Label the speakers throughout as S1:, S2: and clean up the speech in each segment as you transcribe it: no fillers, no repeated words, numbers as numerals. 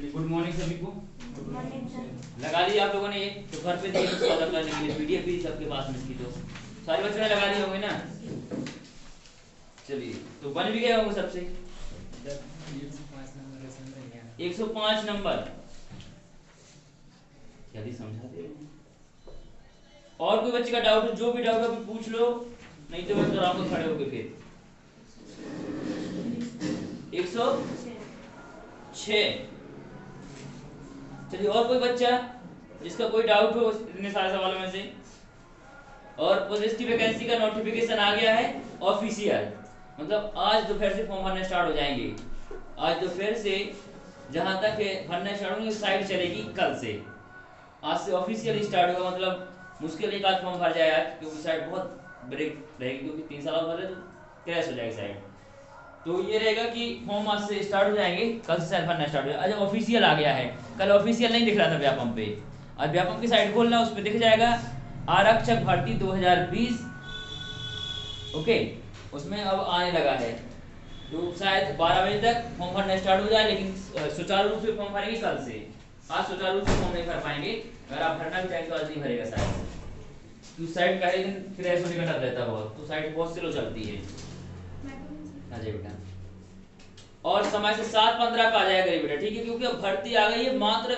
S1: Good morning सभी को।
S2: Good morning sir.
S1: लगा लिया आप लोगों ने ये तो घर पे दिए सॉल्व करने के लिए पीडीएफ भी सबके पास में थी, तो सारे बच्चों ने लगा लिए होंगे ना। चलिए तो बन भी गए होंगे सबसे। 105 नंबर जल्दी समझा दे। और कोई बच्चे का डाउट हो, जो भी डाउट हो पूछ लो, नहीं तो मैं कराऊंगा खड़े होके। फिर 106। चलिए और कोई बच्चा जिसका कोई डाउट हो इतने सारे सवालों में से। और पुलिस की वैकेंसी का नोटिफिकेशन आ गया है ऑफिशियल, मतलब आज दोपहर से फॉर्म भरना स्टार्ट हो जाएंगे। आज दोपहर से जहां तक भरना स्टार्ट होंगे साइट चलेगी कल से। आज से ऑफिशियल स्टार्ट होगा, मतलब मुश्किल एक आध फॉर्म भर जाए आज, क्योंकि साइट बहुत ब्रेक रहेगी, क्योंकि 3 साल भर तो क्रैश हो जाएगी साइट। तो ये रहेगा कि फॉर्म आज से स्टार्ट हो जाएंगे, कल से साइट भरना स्टार्ट हो जाएगा। आज ऑफिशियल आ गया है, कल ऑफिशियल नहीं दिख रहा था व्यापम पे। आज व्यापम की साइट खोलना, उस पर दिख जाएगा आरक्षक भर्ती 2020। ओके, उसमें अब आने लगा है, तो शायद 12 बजे तक फॉर्म भरना स्टार्ट हो जाए, लेकिन सुचारू रूप से फॉर्म भरेंगे कल से। आज सुचारू रूप से फॉर्म नहीं भर पाएंगे, अगर आप भरना भी चाहेंगे तो आज नहीं भरेगा शायद, क्योंकि साइट पहले दिन क्रैश होने का डर रहता है बहुत, तो साइट बहुत स्लो चलती है। अजय बेटा, और समय से 7:15 का आ जाएगा बेटा, ठीक है, क्योंकि अब भर्ती आ गई है। मात्र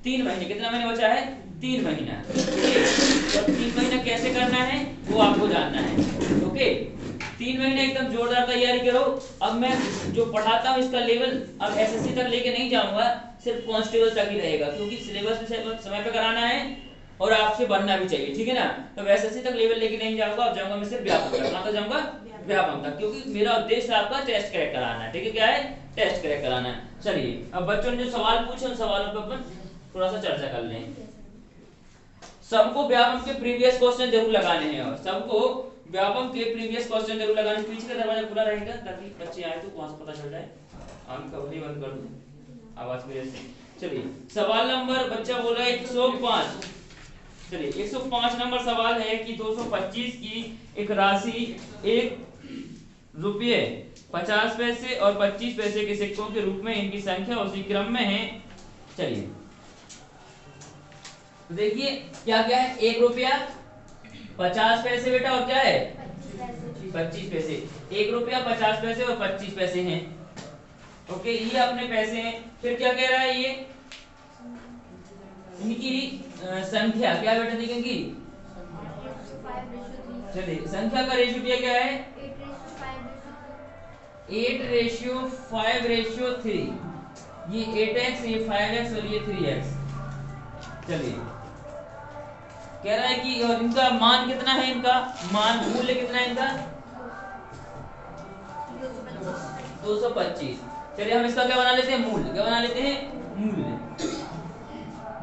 S1: 3 महीने, कितना महीने बचा है? 3 महीना। और 3 महीना कैसे करना है वो आपको जानना है। ओके, 3 महीने एकदम जोरदार तैयारी करो। अब मैं जो पढ़ाता हूँ इसका लेवल अब एसएससी तक लेके नहीं जाऊंगा, सिर्फ कांस्टेबल तक ही रहेगा, क्योंकि सिलेबस समय पे कराना है और आपसे बनना भी चाहिए, ठीक है ना। तो एसएससी तक लेवल लेके नहीं जाऊंगा, अब जाऊंगा मैं सिर्फ व्यापक तक। कहां तक जाऊंगा? व्यापम तक, क्योंकि मेरा उद्देश्य आपका टेस्ट क्रैक कराना है, ठीक है। क्या है? टेस्ट क्रैक कराना है। चलिए अब बच्चों ने जो सवाल पूछे उन सवालों पर अपन थोड़ा सा चर्चा कर लें। सबको व्यापम के प्रीवियस क्वेश्चन जरूर लगाने हैं, और सबको व्यापम के प्रीवियस क्वेश्चन जरूर लगाने। पीछे का दरवाजा खुला रहेगा ताकि बच्चे आए तो वहां से पता चल जाए। आम का भली बंद कर दूं आवाज की वजह से। चलिए सवाल नंबर, बच्चा बोल रहा है 105। चलिए 105 नंबर सवाल है कि 225 की एक राशि 1 रुपये 50 पैसे और 25 पैसे के सिक्कों के रूप में इनकी संख्या उसी क्रम में है। चलिए तो देखिए क्या क्या है, 1 रुपया 50 पैसे बेटा, और क्या है? 25 पैसे। 1 रुपया 50 पैसे और 25 पैसे हैं। ओके, ये अपने पैसे हैं। फिर क्या कह रहा है ये? इनकी संख्या क्या बेटा दिखेंगी? चलिए संख्या का रेशियो क्या है? 8:5:3। ये 8x, ये 5x और ये 3x। चलिए कह रहा है कि और इनका मान कितना है? इनका मान मूल्य कितना है इनका? 225। चलिए हम इसका क्या बना लेते हैं? मूल्य। क्या बना लेते हैं? मूल्य।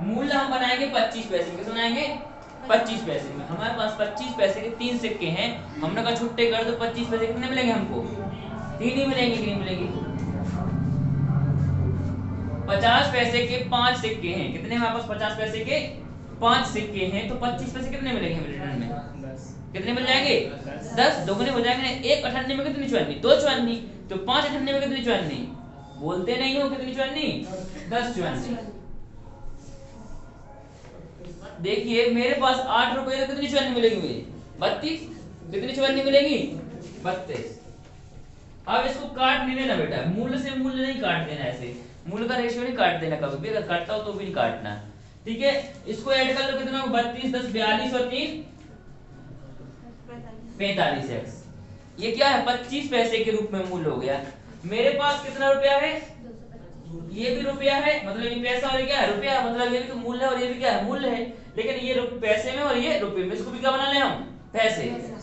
S1: मूल्य हम बनाएंगे 25 पैसे में। किस बनाएंगे? 25 पैसे में। हमारे पास 25 पैसे के 3 सिक्के हैं, हमने कहा छुट्टे कर दो। 25 पैसे कितने मिलेंगे हमको? 3 ही मिलेंगे कि नहीं मिलेंगे? 50 पैसे के 5 सिक्के हैं। कितने हमारे पास? 50 पैसे के 5 सिक्के हैं, तो 25 पैसे कितने मिलेंगे हमें रिटर्न में? 10। कितने मिल जाएंगे? 10। दोगुने हो जाएंगे। 1 98 में कितनी चौन्नी? 2 चौन्नी। तो 5 98 में कितनी चौन्नी? बोलते नहीं हो कितनी चौन्नी? 10 चौन्नी। देखिए मेरे पास 8 रुपए तो कितनी चौन्नी मिलेगी मुझे? 32। कितनी चौन्नी मिलेगी? 32। अब इसको काट नहीं देना बेटा, मूल्य से मूल्य नहीं काट देना, ऐसे मूल्य का रेशियो नहीं काट देना कभी भी, अगर काटता हो तो भी नहीं काटना, ठीक है। इसको ऐड कर लो, कितना हो? 32 10 42 और 3 45x। ये क्या है? 25 पैसे के रूप में मूल्य हो गया। मेरे पास कितना रुपया है? ये भी रुपया है, मतलब ये पैसा और ये क्या है? रुपया, मतलब ये भी तो मूल्य है और ये भी क्या है? मूल्य है। लेकिन ये पैसे में और ये रुपये में, इसको भी क्या बना ले हम? पैसे।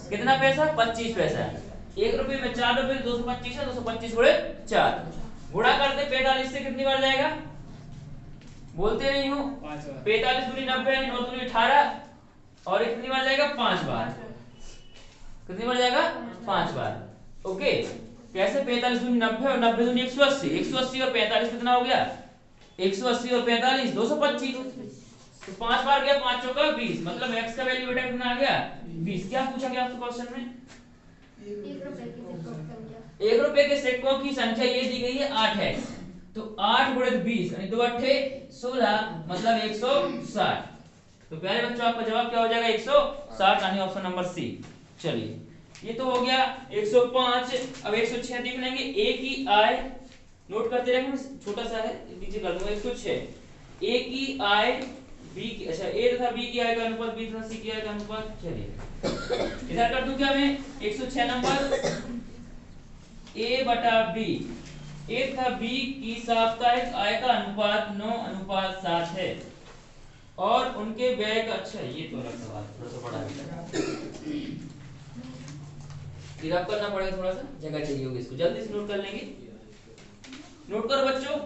S1: कितना पैसा? 25 पैसा। 1 रुपये में 4 रुपये, 225 है। 225 गुणे 4, गुणा कर दे 45 से, कितनी बार जाएगा? बोलते नहीं हो? 45 दूनी 90, 9 दूनी 18, और कितनी बार जाएगा? 5 बार। कितनी बार जाएगा? 5 बार। ओके, कैसे? 45 दूनी 90 और 90 दूनी 180। 180 और 45 कितना हो गया? 180 और 45 225। तो 5 बार गया, 5 चौका 20, मतलब x का वैल्यू बेटा कितना आ गया? 20। क्या पूछा गया आपको क्वेश्चन में? 1 रुपए के सिक्कों की संख्या ये दी गई है 8x, तो 8 गुणे 20 यानी 2 अट्ठे 16 मतलब 160। तो प्यारे बच्चों आपका जवाब क्या हो जाएगा 160 यानी ऑप्शन नंबर सी। चलिए ये तो हो गया 105। अब 106 देख लेंगे। ए की आय नोट करते रहेंगे, छोटा सा है नीचे कर दूंगा। 106 ए की आय बी की, अच्छा ए तथा बी की आय का अनुपात बी तथा सी की आय का अनुपात। चलिए इधर कर दूं क्या मैं 106 नंबर ए बटा बी। ए तथा बी की साप्ताहिक आय का अनुपात 9:7 है और उनके व्यय का, अच्छा ये तो अलग सवाल थोड़ा सा बड़ा है, फिर आप करना पड़ेगा, थोड़ा सा जगह चाहिए होगी इसको, जल्दी से नोट कर लेंगे। नोट करो बच्चों।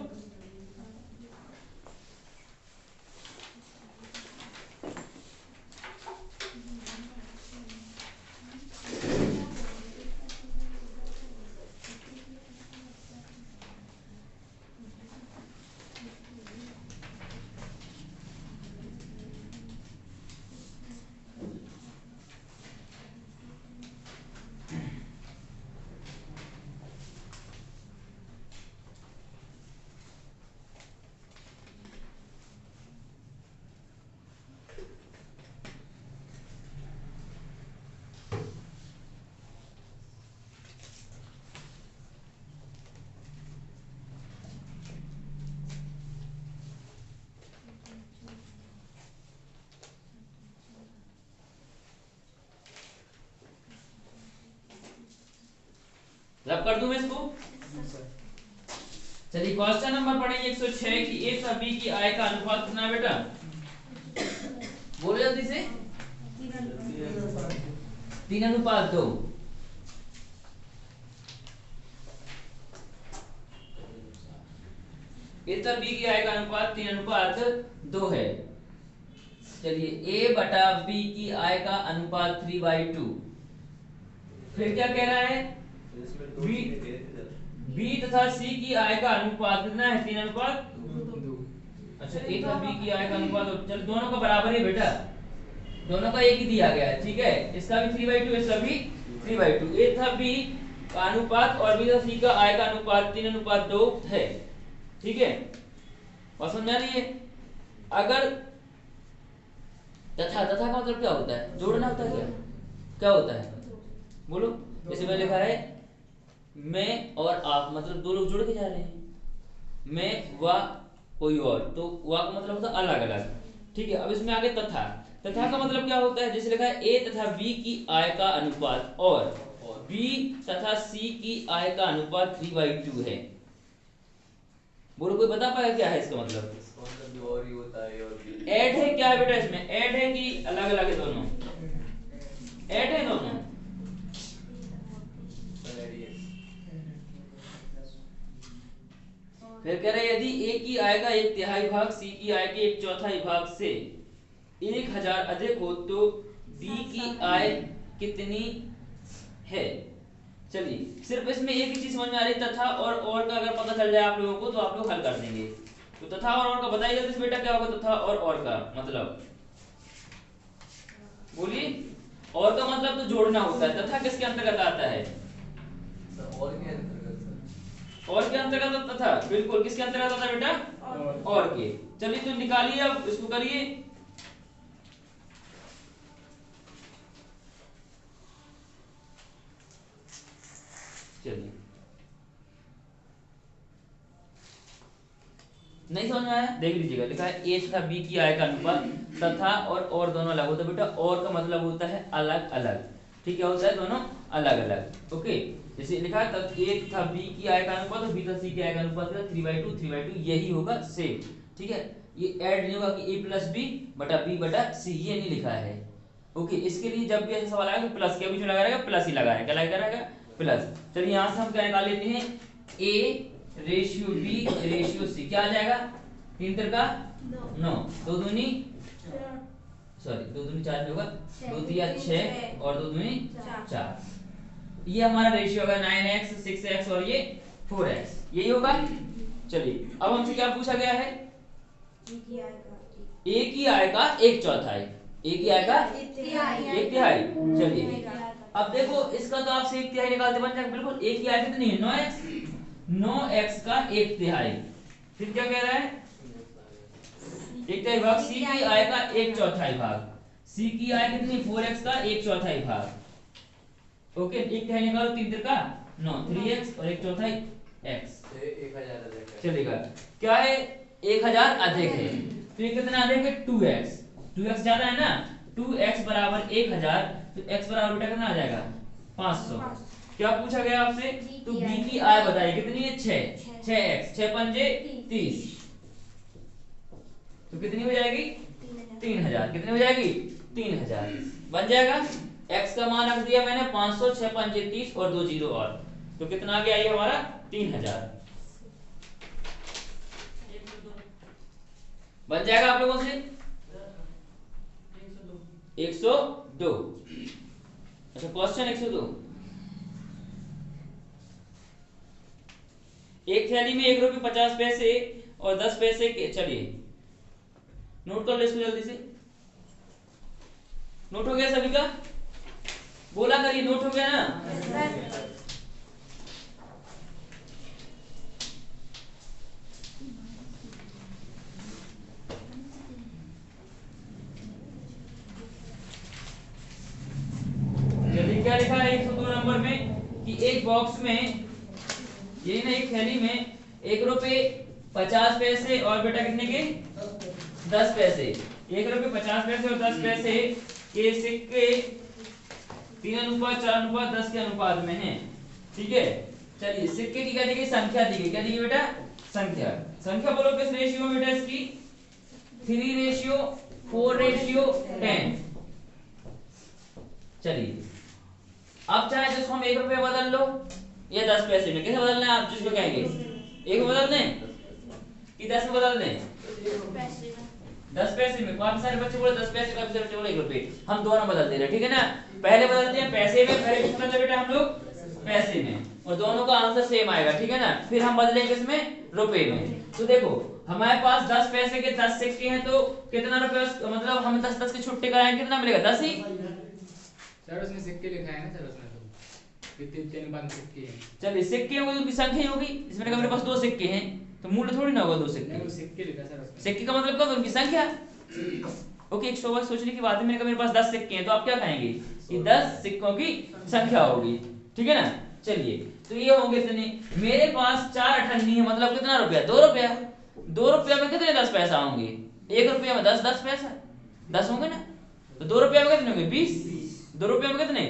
S1: रब कर दूं मैं इसको। चलिए क्वेश्चन नंबर पढ़ेंगे 106 की ए तथा बी की आय का अनुपात कितना है बेटा, बोलो जल्दी से। 3:2। ए तथा बी की आय का अनुपात 3:2 है। चलिए ए बटा बी की आय का अनुपात 3/2। फिर क्या कह रहा है बी तथा सी की आय का अनुपात कितना है 3:2। अच्छा ए तथा बी की आय का अनुपात, चल दोनों का बराबर है बेटा, दोनों का एक ही दिया गया है, ठीक है। इसका भी 3/2 इसका भी 3/2। ए तथा बी का अनुपात और बी तथा सी का आय का अनुपात 3:2 है, ठीक है। और समझ आ रही है। अगर तथा का मतलब क्या होता है, जोड़ना होता है, क्या होता है बोलो। जैसे मैंने लिखा है मैं और आप, मतलब दो लोग जुड़ के जा रहे हैं, मैं व कोई और, तो व का मतलब होता है अलग अलग, ठीक है। अब इसमें आगे तथा का मतलब क्या होता है, जैसे लिखा है ए तथा बी की आय का अनुपात और बी तथा सी की आय का अनुपात 3/2 है। बोलो कोई बता पाएगा क्या है इसका मतलब।
S3: और ही होता है और भी
S1: ऐड है क्या है बेटा, इसमें ऐड है कि अलग अलग है, दोनों ऐड है दोनों। फिर कह रहे यदि ए की आय का 1/3 भाग सी की आय के 1/4 भाग से 1000 अधिक हो तो डी की आय कितनी है। चलिए सिर्फ इसमें एक ही चीज समझ में आ रही है, तथा और का अगर पता चल जाए आप लोगों को तो आप लोग हल कर देंगे। तो तथा और का बताइए जल्दी से बेटा, क्या होगा तथा और का मतलब, बोलिए। और का मतलब तो जोड़ना होता है, तथा किसके अंतर्गत आता है,
S3: और के अंतर्गत सर,
S1: और के अंतर्गत तथा, बिल्कुल किसके अंतर्गत आता है बेटा, और के। चलिए तो निकालिए, अब इसको करिए। चलिए नहीं समझ में आया, देख लीजिएगा, लिखा है ए तथा बी की आय का अनुपात, तथा और दोनों अलग होता है बेटा। और का मतलब होता है अलग अलग, ठीक है, होता है दोनों अलग अलग, ओके। जैसे लिखा है तब ए तथा बी की आय का अनुपात और बी तथा सी की आय का अनुपात 3/2 यही होगा सेम, ठीक है। ये ऐड नहीं होगा कि ए प्लस बी बटा बी बटा सी, ये नहीं लिखा है, ओके। इसके लिए जब भी ऐसा सवाल आएगा तो प्लस के बीच में लगाएगा, प्लस ही लगाएगा, क्या लगाएगा प्लस। चलिए यहां से हम क्या निकाल लेते हैं, A ratio B ratio C, क्या आ जाएगा 3 का 9, 2 दूनी सॉरी 2 दूनी 4 में होगा, 2 तिया 6 और 2 दूनी 4। ये हमारा रेशियो होगा 9x 6x और ये 4x, यही होगा। चलिए अब हमसे क्या पूछा गया है, ए की आय का 1/4, ए की आय का 1/3। चलिए अब देखो इसका तो आपसे 1/3 निकालते बन जाएगा, बिल्कुल। ए की आय कितनी है 9x, 9x का 1/3, फिर क्या कह रहा है, एक तिहाई भाग सी की आय का एक चौथाई भाग, सी की आय कितनी 4x का एक चौथाई भाग। ओके, एक तिहाई निकालो, 3 तिरका 9, 3x और एक चौथाई x
S3: 1000 अधिक है।
S1: चलेगा। क्या है, 1000 अधिक है, तो ये कितना अधिक है 2x, 2x ज्यादा है ना, 2x बराबर 1000, तो x बराबर बेटा कितना आ जाएगा 500। क्या पूछा गया आपसे, तो b की आय बताइए कितनी है 6, 6x 6 पंजे 30, तो कितनी हो जाएगी 3000, कितनी हो जाएगी 3000 बन जाएगा। x का मान रख दिया मैंने 500, 6 पंजे 30 और 2 जीरो और, तो कितना आ गया ये हमारा 3000 बन जाएगा आप लोगों से 102। अच्छा क्वेश्चन 102, एक थैली में 1 रुपये 50 पैसे और 10 पैसे के, चलिए नोट कर लो इसको जल्दी से, नोट हो गया सभी का, बोला करिए नोट हो गया ना। जल्दी क्या लिखा है 102 नंबर में कि एक बॉक्स में, ये ना एक थैली में 1 रुपये 50 पैसे और बेटा कितने के 10 पैसे, 1 रुपये 50 पैसे और 10 पैसे के सिक्के 3:4:10 के अनुपात में हैं, ठीक है। चलिए सिक्के की क्या दी गई, संख्या दी गई, क्या दी गई बेटा संख्या, संख्या बोलो किस रेशियो में बेटा इसकी 3:4:10। चलिए अब चाहे जिसको हम 1 रुपये बदल लो या 10 पैसे में, कैसे बदलना है आप जिसको कहेंगे, 1 में बदल दें कि 10 में बदल दें, 10 पैसे में। काफी सारे बच्चे बोले 10 पैसे, काफी सारे बच्चे बोले 1 रुपये, हम दोनों बदल दे रहे हैं, ठीक है ना। पहले बदलते हैं पैसे में, पहले किस में बेटा हम लोग पैसे में, और दोनों का आंसर सेम आएगा, ठीक है ना। फिर हम बदलेंगे इसमें रुपए में, तो देखो हमारे पास 10 पैसे के 10 सिक्के हैं, तो कितना रुपए, मतलब हम 10-10 के छुट्टे कराएंगे, कितना मिलेगा 10 ही।
S4: सर उसमें सिक्के लिखा है ना सर, उसमें तो कितने बाद सिक्के हैं।
S1: चलिए सिक्के होंगे तो उनकी संख्या होगी, इसमें कहा मेरे पास 2 सिक्के हैं तो मूल्य थोड़ी ना होगा 2 सिक्के,
S4: नहीं वो सिक्के लिखा सर उसमें,
S1: सिक्के का मतलब क्या होता है उनकी संख्या। ओके, एक बार सोचने की बात है, मैंने कहा मेरे पास 10 सिक्के हैं, तो आप क्या कहेंगे कि 10 सिक्कों की संख्या होगी, ठीक है ना। चलिए तो ये होंगे इतने, मेरे पास 4 अठन्नी है, मतलब कितना रुपया 2 रुपया, 2 रुपया में कितने 10 पैसा होंगे, 1 रुपया में 10 पैसा 10 होंगे ना, तो 2 रुपया में कितने होंगे 20, 2 रुपया में कितने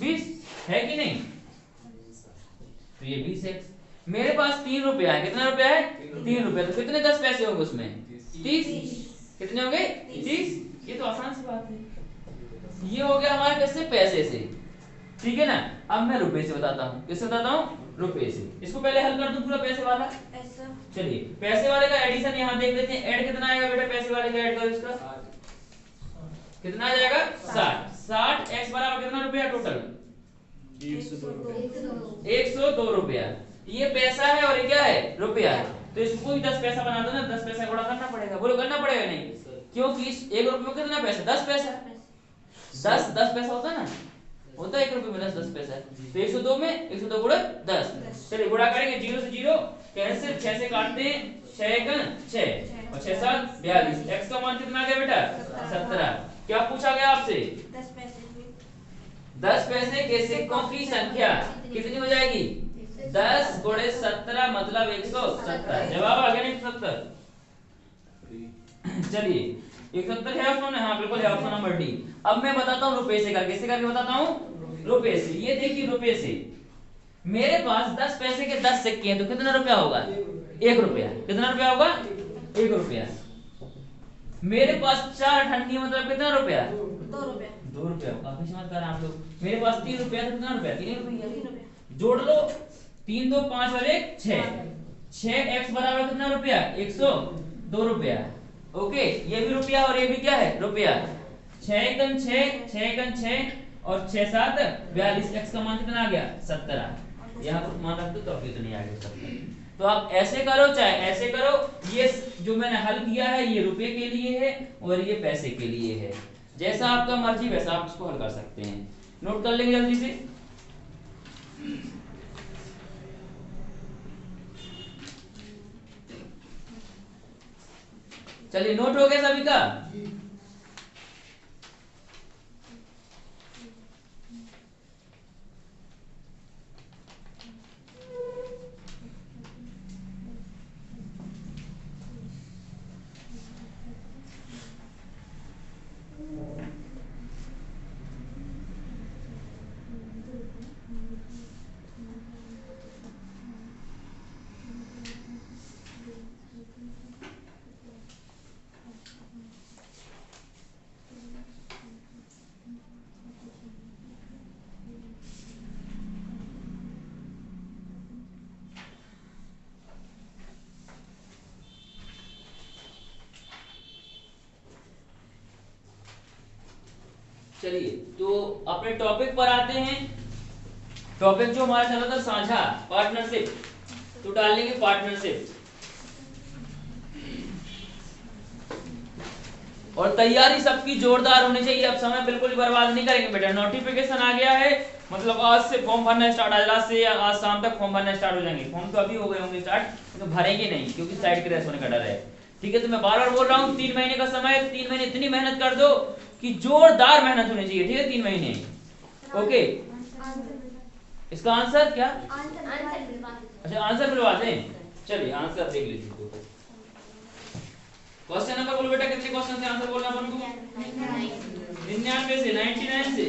S1: 20 है कि नहीं, तो ये 20x। मेरे पास 3 रुपया है, कितना रुपया है 3 रुपया, तो कितने 10 पैसे होंगे उसमें 30, कितने होंगे 30, ये तो आसान सी बात है। ये हो गया हमारे कैसे पैसे से, ठीक है ना। अब मैं रुपए से बताता हूँ, किससे बताता हूँ रुपए से, इसको पहले हल कर दूं पूरा पैसे वाला। चलिए पैसे वाले का एडिशन यहाँ देख लेते हैं, ऐड कितना आएगा बेटा पैसे वाले का, ऐड करो इसका कितना आ जाएगा 60, 60x बराबर कितना रुपया टोटल 102 रुपया। ये पैसा है और ये क्या है रुपया, तो इसको कोई 10 पैसा बना दो ना, 10 पैसा गुणा करना पड़ेगा, बोलो करना पड़ेगा नहीं, क्योंकि इस 1 रुपये में कितना पैसा 10 पैसा, 10 पैसा होता है ना, होता है 1 रुपये में 10 पैसा, तो 102 में 102 गुणा 10। चलिए गुणा करेंगे 0 से 0 कैंसिल, 6 से काटते हैं 6 का 6 और 6 7 42, x का मान कितना आ गया बेटा 17। क्या पूछा गया आपसे 10 पैसे के सिक्कों की संख्या कितनी हो जाएगी 10 गुणे 17 मतलब 170, जवाब आ गया 170। चलिए 170 है ऑप्शन, हाँ बिल्कुल है ऑप्शन नंबर डी। अब मैं बताता हूँ रुपए से करके, बताता हूँ रुपए से। ये देखिए रुपए से मेरे पास 10 पैसे के 10 सिक्के हैं, तो कितना रुपया होगा 1 रुपया, कितना रुपया होगा 1 रुपया। मेरे पास 4 अठन्नी मतलब कितना रुपया 2 रुपया, काफी समझदार आप लोग। मेरे पास 3 रुपया, तो कितना रुपया 3 रुपया, जोड़ लो 3 2 5 और 1 6, 6x बराबर कितना रुपया 102 रुपया। ओके ये भी रुपया और ये भी क्या है रुपया, 6 एकम 6, 6 एकम 6 और 6 7 42, x का मान कितना आ गया 17, यहाँ पर मान रख दो तो कितनी आ गई 17। तो आप ऐसे करो चाहे ऐसे करो, ये जो मैंने हल किया है ये रुपए के लिए है और ये पैसे के लिए है, जैसा आपका मर्जी वैसा आप इसको हल कर सकते हैं। नोट कर लेंगे जल्दी से। चलिए नोट हो गया सभी का। चलिए तो अपने टॉपिक पर आते हैं। टॉपिक जो हमारा चला था साझा, पार्टनरशिप, तो डाल लेंगे पार्टनरशिप। और तैयारी सबकी जोरदार होनी चाहिए। अब समय बिल्कुल बर्बाद नहीं करेंगे बेटा। नोटिफिकेशन आ गया है, मतलब आज से फॉर्म भरना स्टार्ट, आज से या आज शाम तक फॉर्म भरना स्टार्ट हो जाएंगे। फॉर्म तो अभी हो गए होंगे स्टार्ट, तो भरेंगे नहीं क्योंकि साइड क्रैश होने का डर है। ठीक है, तो मैं बार बार बोल रहा हूँ 3 महीने का समय, 3 महीने इतनी मेहनत कर दो कि जोरदार मेहनत होनी चाहिए। ठीक है, 3 महीने। ओके, इसका आंसर क्या? अच्छा, आंसर बुलवा दें। चलिए आंसर देख लीजिए। क्वेश्चन नंबर बोलो बेटा, कितने क्वेश्चन से आंसर बोलना अपन को? 99 से, 99 से।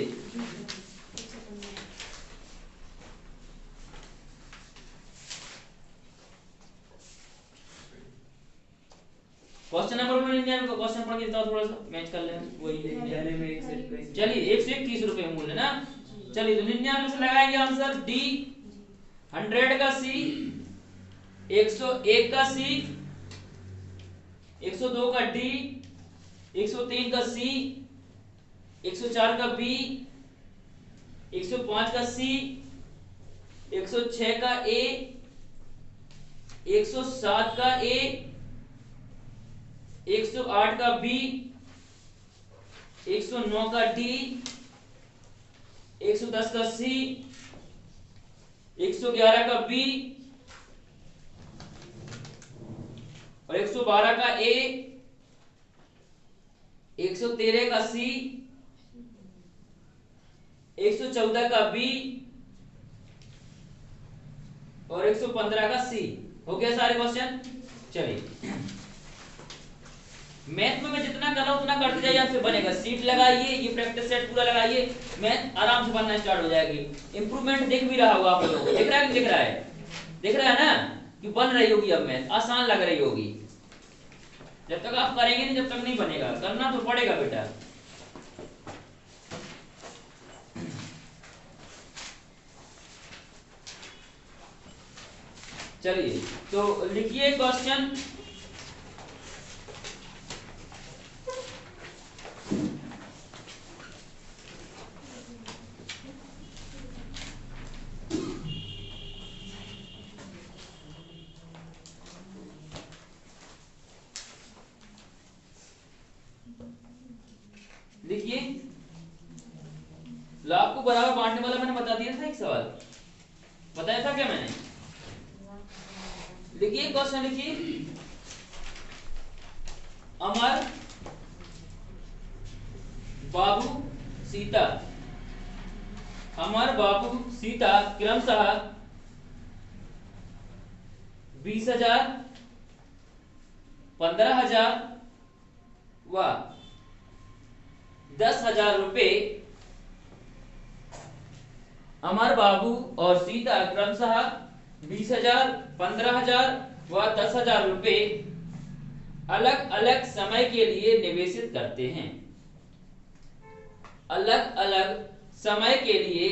S1: क्वेश्चन नंबर बोलो 99 का। क्वेश्चन पढ़ के बताओ, थोड़ा सा मैच कर लें। वही चलिए 1 से 30 रुपए मूल्य ना। चलिए तो 99 से लगाएंगे आंसर डी। 100 का सी, 101 का सी, 102 का डी, 103 का सी, 104 का बी, 105 का सी, 106 का ए, 107 का ए, 108 का बी, 109 का डी, 110 का सी, 111 का बी और 112 का ए, 113 का सी, 114 का बी और 115 का सी। हो गया सारे क्वेश्चन। चलिए मैथ में मैं जितना कर रहा हूं उतना करते जाइए, आपसे बनेगा। सीट लगाइए, ये प्रैक्टिस सेट पूरा लगाइए, मैथ आराम से बनना स्टार्ट हो जाएगी। इंप्रूवमेंट दिख भी रहा होगा आप लोगों को। दिख रहा है कि दिख रहा है? दिख रहा है ना कि बन रही होगी। अब मैथ आसान लग रही होगी। जब तक आप करेंगे नहीं, जब तक नहीं बनेगा। करना तो पड़ेगा बेटा। चलिए तो लिखिए क्वेश्चन। लिखिए, लाभ को बराबर बांटने वाला मैंने बता दिया था। एक सवाल बताया था क्या मैंने? लिखिए क्वेश्चन, लिखिए। अमर, बाबू, सीता। अमर, बाबू, सीता क्रमशः 20,000, 15,000 व 10,000 रुपए। अमर, बाबू और सीता क्रमशः 20,000, 15,000 व 10,000 रुपए अलग अलग समय के लिए निवेशित करते हैं। अलग अलग समय के लिए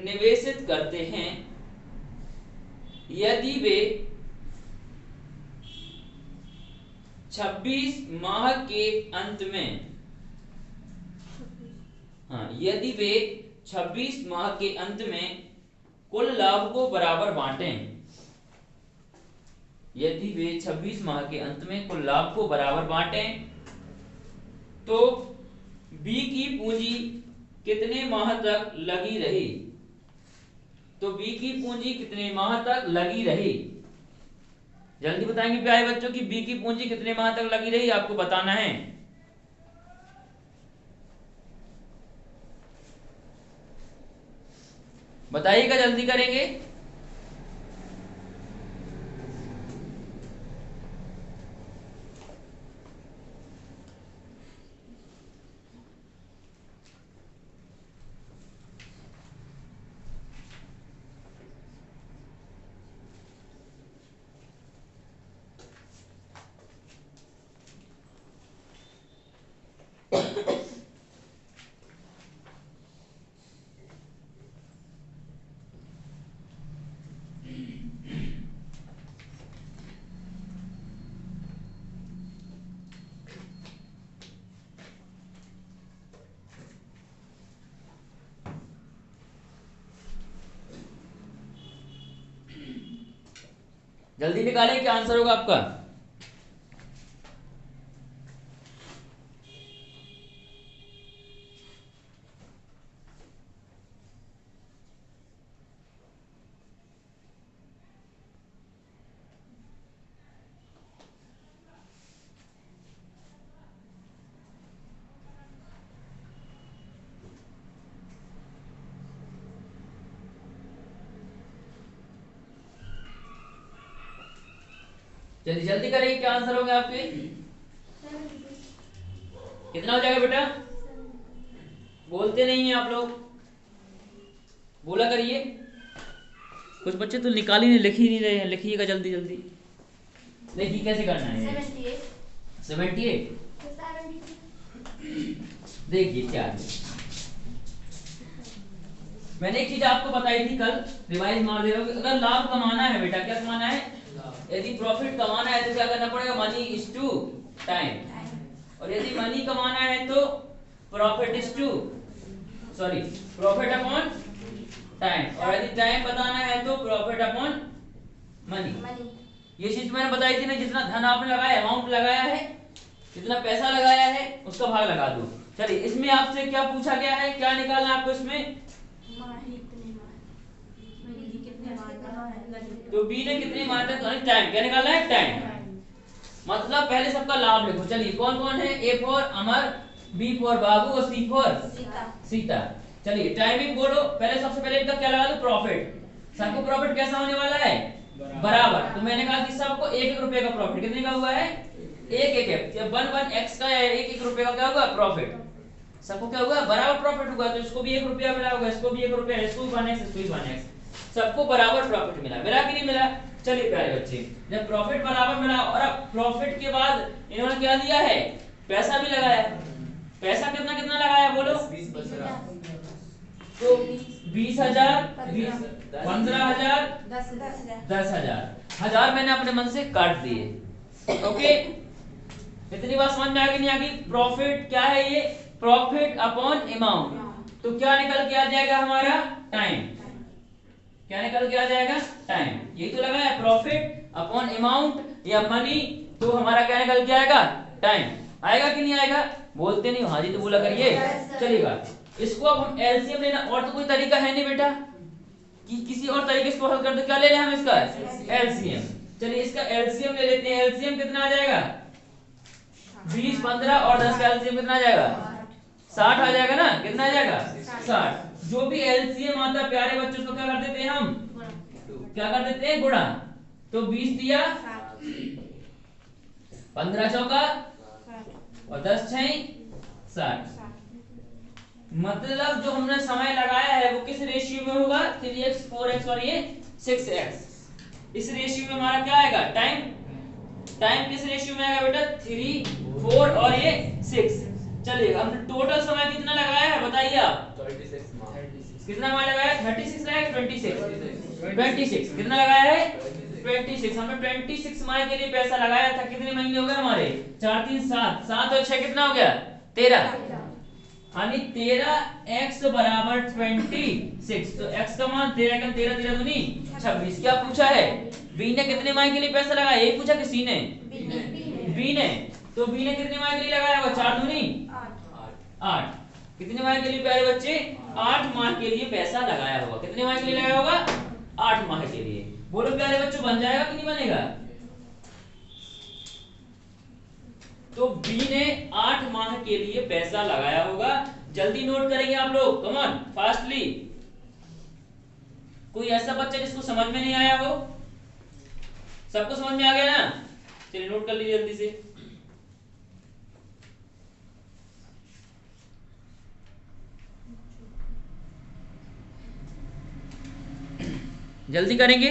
S1: निवेशित करते हैं। यदि वे 26 माह के अंत में, यदि वे 26 माह के अंत में कुल लाभ को बराबर बांटें। यदि वे 26 माह के अंत में कुल लाभ को बराबर बांटें तो बी की पूंजी कितने माह तक लगी रही? तो बी की पूंजी कितने माह तक लगी रही? जल्दी बताएंगे प्यारे बच्चों की बी की पूंजी कितने माह तक लगी रही आपको बताना है। बताइएगा, जल्दी करेंगे। जल्दी निकालें, क्या आंसर होगा आपका। जल्दी जल्दी करें, क्या आंसर होंगे आपके। कितना हो जाएगा बेटा, बोलते नहीं है आप लोग, बोला करिए। कुछ बच्चे तो निकाल ही नहीं, लिख ही नहीं रहे हैं, लिखिएगा जल्दी जल्दी। देखिए कैसे करना है। 78 देखिए क्या है। मैंने एक चीज आपको बताई थी कल, रिवाइज मार दे रहा हूं। अगर लाभ कमाना है बेटा, क्या कमाना है, यदि प्रॉफिट कमाना है तो क्या करना पड़ेगा, मनी इज टू टाइम। और यदि मनी कमाना है तो profit is to profit upon time. और यदि टाइम बताना है तो प्रॉफिट अपॉन मनी। ये चीज मैंने बताई थी ना, जितना धन आपने लगाया, अमाउंट लगाया है, जितना पैसा लगाया है उसका भाग लगा दो। चलिए इसमें आपसे क्या पूछा गया है, क्या निकालना है आपको इसमें। तो बी ने कितने माह तक, टाइम क्या निकालना है, टाइम। मतलब पहले सबका लाभ लिखो। चलिए कौन कौन है, A for Amar, B for Babu और सी फॉर सीता। चलिए टाइमिंग बोलो, पहले सबसे पहले इनका क्या लगा दो, प्रॉफिट। सबको प्रॉफिट कैसा होने वाला है, बराबर। तो मैंने कहा कि सबको 1-1 रुपए का प्रॉफिट, कितने का हुआ है, 1-1 है। 1 x का 1-1 रुपए का क्या होगा, प्रॉफिट। सबको क्या होगा, बराबर प्रॉफिट होगा। तो इसको भी 1 रुपया मिला होगा, इसको भी 1 रुपया, इसको भी 1x, इसको भी 1x, सबको बराबर प्रॉफिट मिला। मिला कि नहीं मिला। चलिए प्यारे बच्चे, जब प्रॉफिट बराबर मिला और अब प्रॉफिट के बाद इन्होंने क्या दिया है, पैसा भी लगाया। पैसा कितना कितना लगाया बोलो,
S3: 20 बच रहा।
S1: तो 20,000, 15,000, 10,000। 1000 मैंने अपने मन से काट दिए। ओके, इतनी बात समझ में आ गई नहीं आ गई। प्रॉफिट क्या है, ये प्रॉफिट अपॉन अमाउंट। तो क्या निकल के आ जाएगा हमारा, टाइम। क्या निकल के आ जाएगा, टाइम। यही तो लगा है, प्रॉफिट अपॉन अमाउंट या मनी। तो हमारा क्या निकल के आएगा, टाइम। आएगा कि नहीं आएगा, बोलते नहीं, हाँ जी तो बोला करिए, चलेगा। इसको अब हम एलसीएम लेना, और तो कोई तरीका है नहीं बेटा कि किसी और तरीके से हल कर दो। क्या ले रहे हैं हम इसका, एलसीएम। चलिए इसका एलसीएम ले लेते हैं। एलसीएम कितना आ जाएगा, 20, 15 और 10 का एलसीएम कितना आ जाएगा, 60 आ जाएगा ना। कितना आ जाएगा, 60। जो भी एलसीएम आता है प्यारे बच्चों, उसको क्या कर देते हैं हम, क्या कर देते हैं, गुणा। तो 20 दिया, 15 चौका और 10 छह 60। मतलब जो हमने समय लगाया है वो किस रेशियो में होगा, 3x 4x और ये 6x। इस रेशियो में हमारा क्या आएगा, टाइम। टाइम किस रेशियो में आएगा बेटा, 3, 4 और ये 6। चलिए हमने टोटल समय कितना लगाया है बताइए आप,
S3: 36 माह।
S1: कितना समय लगाया है, 36 लगाया, 26 कितना लगाया है, 26। हमने 26 माह के लिए पैसा लगाया था। कितने महीने हो गए हमारे, 4 3 7, 7 और 6 कितना हो गया, 13। यानी 13x बराबर 26। तो x का मान 13 का 13 13 दूनी 26। क्या पूछा है, बी ने कितने माह के लिए पैसा लगाया, यही पूछा कि सी ने, बी ने। तो बी ने कितने माह के लिए लगाया होगा, 4 दूनी 8। कितने माह के लिए प्यारे बच्चे, 8 माह के लिए पैसा लगाया होगा। कितने माह के लिए लगाया होगा, 8 माह के लिए। बोलो प्यारे बच्चों, बन जाएगा कि नहीं बनेगा, तो बी ने 8 माह के लिए पैसा लगाया होगा। जल्दी नोट करेंगे आप लोग, कम ऑन फास्टली। कोई ऐसा बच्चा जिसको समझ में नहीं आया हो? सबको समझ में आ गया ना? चलिए नोट कर लीजिए जल्दी से। जल्दी करेंगे।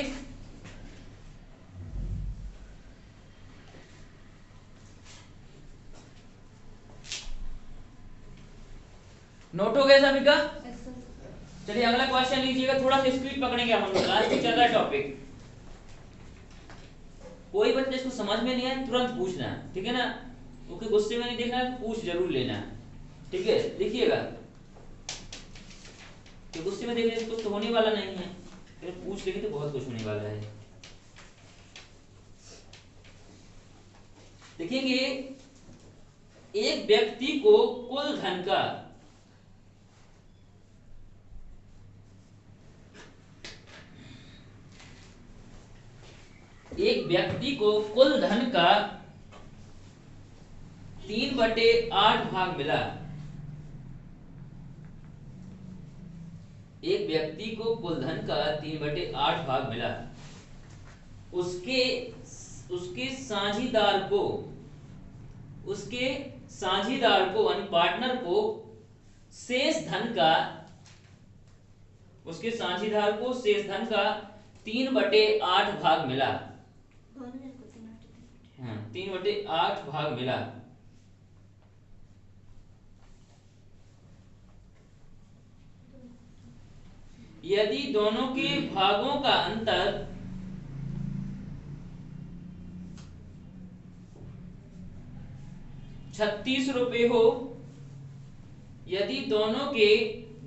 S1: नोट हो गया सभी का? चलिए अगला क्वेश्चन लीजिएगा, थोड़ा सा स्पीड पकड़ेंगे हम लोग, लास्ट में चल रहा है टॉपिक। कोई बच्चा इसको समझ में नहीं आए तुरंत पूछना, ठीक है ना? ओके, गुस्से में नहीं देखना, पूछ जरूर लेना, ठीक है? देखिएगा कि गुस्से में देखने से कुछ तो होने वाला नहीं है, फिर पूछ लेंगे तो बहुत कुछ होने वाला है। देखेंगे, एक व्यक्ति को कुल धन का एक व्यक्ति को कुल धन का 3/8 भाग मिला। एक व्यक्ति को कुल धन का 3/8 भाग मिला। उसके साझीदार को यानी पार्टनर को शेष धन का 3/8 भाग मिला। 3/8 भाग मिला। यदि दोनों के भागों का अंतर 36 रुपए हो, यदि दोनों के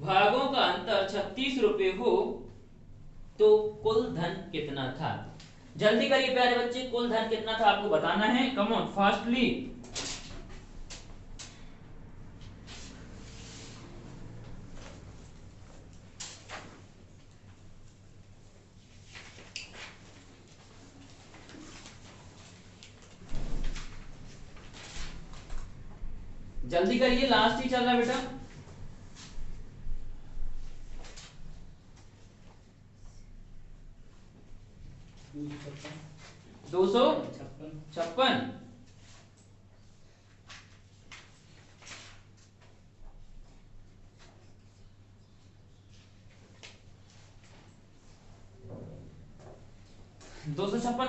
S1: भागों का अंतर 36 रुपए हो तो कुल धन कितना था? जल्दी करिए प्यारे बच्चे, कुल धन कितना था आपको बताना है, कम ऑन फास्टली। जल्दी करिए, लास्ट ही चल रहा है बेटा। 256।